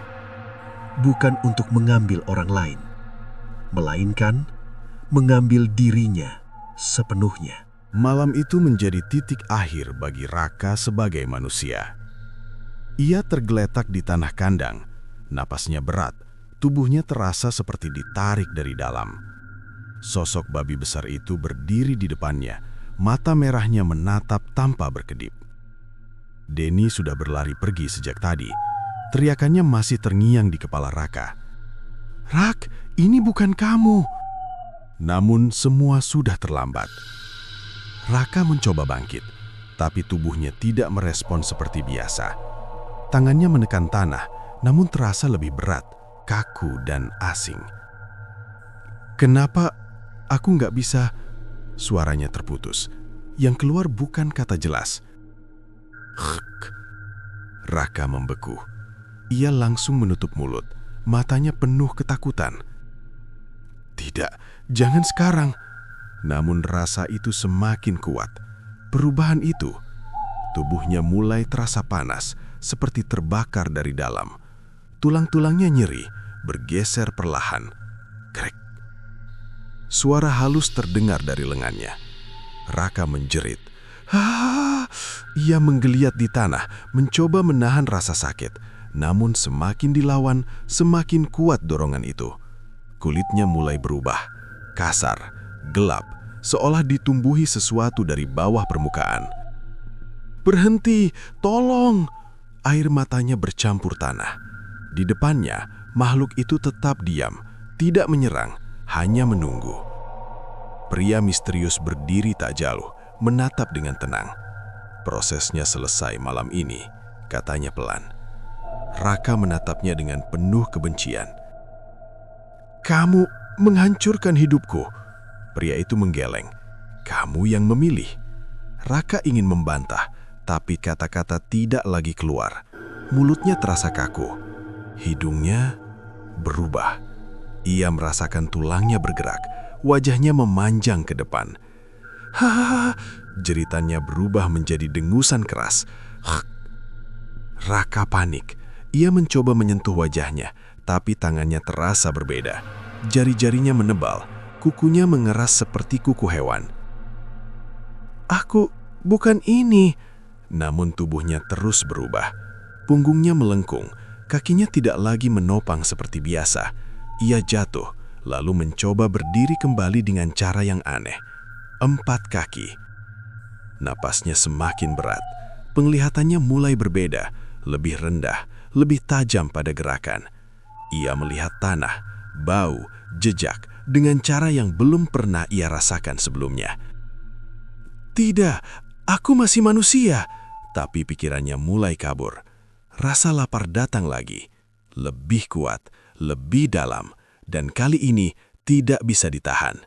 Bukan untuk mengambil orang lain, melainkan mengambil dirinya sepenuhnya. Malam itu menjadi titik akhir bagi Raka sebagai manusia. Ia tergeletak di tanah kandang, napasnya berat, tubuhnya terasa seperti ditarik dari dalam. Sosok babi besar itu berdiri di depannya, mata merahnya menatap tanpa berkedip. Denny sudah berlari pergi sejak tadi. Teriakannya masih terngiang di kepala Raka. "Rak, ini bukan kamu." Namun semua sudah terlambat. Raka mencoba bangkit, tapi tubuhnya tidak merespon seperti biasa. Tangannya menekan tanah, namun terasa lebih berat, kaku dan asing. "Kenapa aku nggak bisa?" Suaranya terputus. Yang keluar bukan kata jelas. "Hk." Raka membeku. Ia langsung menutup mulut, matanya penuh ketakutan. Tidak, jangan sekarang. Namun rasa itu semakin kuat. Perubahan itu, tubuhnya mulai terasa panas, seperti terbakar dari dalam. Tulang-tulangnya nyeri, bergeser perlahan. Krek. Suara halus terdengar dari lengannya. Raka menjerit. Ia menggeliat di tanah, mencoba menahan rasa sakit. Namun semakin dilawan, semakin kuat dorongan itu. Kulitnya mulai berubah, kasar, gelap, seolah ditumbuhi sesuatu dari bawah permukaan. Berhenti, tolong! Air matanya bercampur tanah. Di depannya, makhluk itu tetap diam, tidak menyerang, hanya menunggu. Pria misterius berdiri tak jauh, menatap dengan tenang. Prosesnya selesai malam ini, katanya pelan. Raka menatapnya dengan penuh kebencian. Kamu menghancurkan hidupku. Pria itu menggeleng. Kamu yang memilih. Raka ingin membantah, tapi kata-kata tidak lagi keluar. Mulutnya terasa kaku. Hidungnya berubah. Ia merasakan tulangnya bergerak, wajahnya memanjang ke depan. Jeritannya berubah menjadi dengusan keras. Raka panik. Ia mencoba menyentuh wajahnya, tapi tangannya terasa berbeda. Jari-jarinya menebal, kukunya mengeras seperti kuku hewan. Aku bukan ini. Namun tubuhnya terus berubah. Punggungnya melengkung, kakinya tidak lagi menopang seperti biasa. Ia jatuh, lalu mencoba berdiri kembali dengan cara yang aneh. 4 kaki. Napasnya semakin berat. Penglihatannya mulai berbeda, lebih rendah, lebih tajam pada gerakan. Ia melihat tanah, bau, jejak dengan cara yang belum pernah ia rasakan sebelumnya. Tidak, aku masih manusia. Tapi pikirannya mulai kabur. Rasa lapar datang lagi, lebih kuat, lebih dalam, dan kali ini tidak bisa ditahan.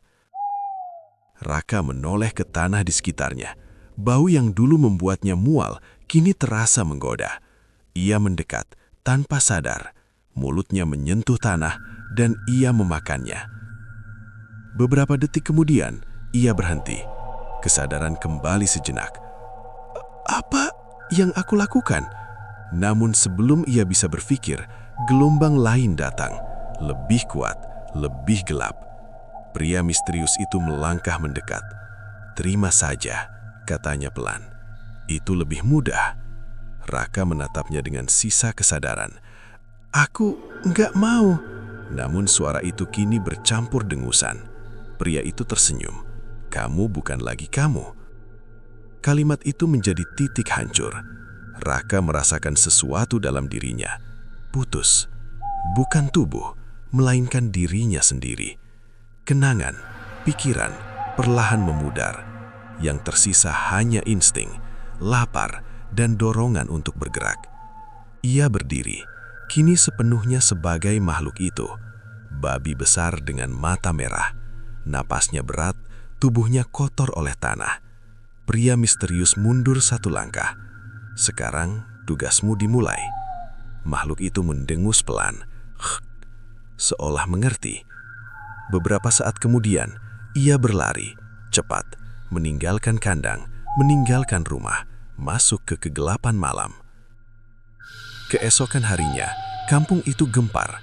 Raka menoleh ke tanah di sekitarnya. Bau yang dulu membuatnya mual kini terasa menggoda. Ia mendekat tanpa sadar. Mulutnya menyentuh tanah dan ia memakannya. Beberapa detik kemudian, ia berhenti. Kesadaran kembali sejenak. Apa yang aku lakukan? Namun sebelum ia bisa berpikir, gelombang lain datang. Lebih kuat, lebih gelap. Pria misterius itu melangkah mendekat. Terima saja, katanya pelan. Itu lebih mudah. Raka menatapnya dengan sisa kesadaran. Aku enggak mau. Namun suara itu kini bercampur dengusan. Pria itu tersenyum. Kamu bukan lagi kamu. Kalimat itu menjadi titik hancur. Raka merasakan sesuatu dalam dirinya. Putus. Bukan tubuh, melainkan dirinya sendiri. Kenangan, pikiran, perlahan memudar. Yang tersisa hanya insting, lapar, dan dorongan untuk bergerak. Ia berdiri, kini sepenuhnya sebagai makhluk itu. Babi besar dengan mata merah. Napasnya berat, tubuhnya kotor oleh tanah. Pria misterius mundur 1 langkah. Sekarang tugasmu dimulai. Makhluk itu mendengus pelan, seolah mengerti. Beberapa saat kemudian, ia berlari, cepat, meninggalkan kandang, meninggalkan rumah, masuk ke kegelapan malam. Keesokan harinya, kampung itu gempar.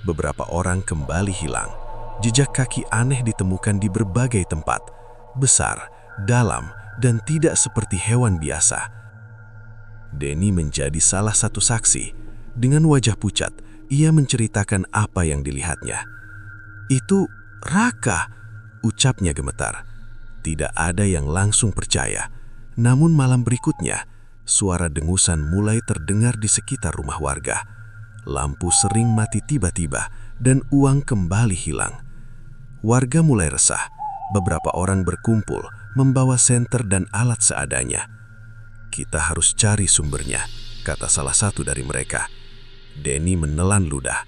Beberapa orang kembali hilang. Jejak kaki aneh ditemukan di berbagai tempat, besar, dalam, dan tidak seperti hewan biasa. Denny menjadi salah satu saksi. Dengan wajah pucat, ia menceritakan apa yang dilihatnya. Itu Raka, ucapnya gemetar. Tidak ada yang langsung percaya. Namun malam berikutnya, suara dengusan mulai terdengar di sekitar rumah warga. Lampu sering mati tiba-tiba dan uang kembali hilang. Warga mulai resah. Beberapa orang berkumpul, membawa senter dan alat seadanya. Kita harus cari sumbernya, kata salah satu dari mereka. Denny menelan ludah.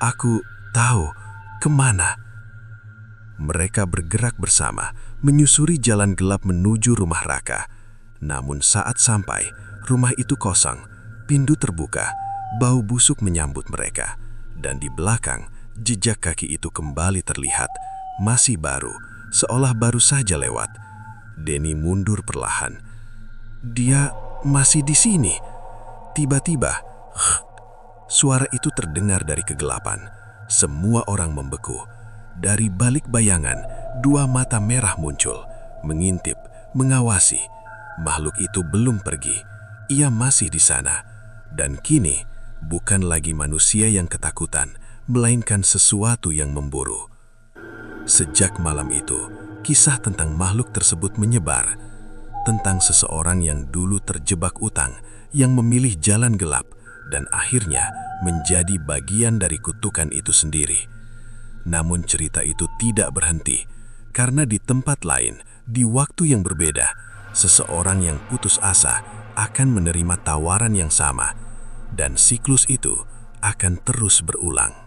Aku tahu kemana. Mereka bergerak bersama, menyusuri jalan gelap menuju rumah Raka. Namun saat sampai, rumah itu kosong. Pintu terbuka, bau busuk menyambut mereka, dan di belakang jejak kaki itu kembali terlihat, masih baru, seolah baru saja lewat. Denny mundur perlahan. Dia masih di sini. Tiba-tiba, suara itu terdengar dari kegelapan. Semua orang membeku. Dari balik bayangan, dua mata merah muncul, mengintip, mengawasi. Makhluk itu belum pergi. Ia masih di sana. Dan kini, bukan lagi manusia yang ketakutan, melainkan sesuatu yang memburu. Sejak malam itu, kisah tentang makhluk tersebut menyebar. Tentang seseorang yang dulu terjebak utang, yang memilih jalan gelap, dan akhirnya menjadi bagian dari kutukan itu sendiri. Namun cerita itu tidak berhenti, karena di tempat lain, di waktu yang berbeda, seseorang yang putus asa akan menerima tawaran yang sama, dan siklus itu akan terus berulang.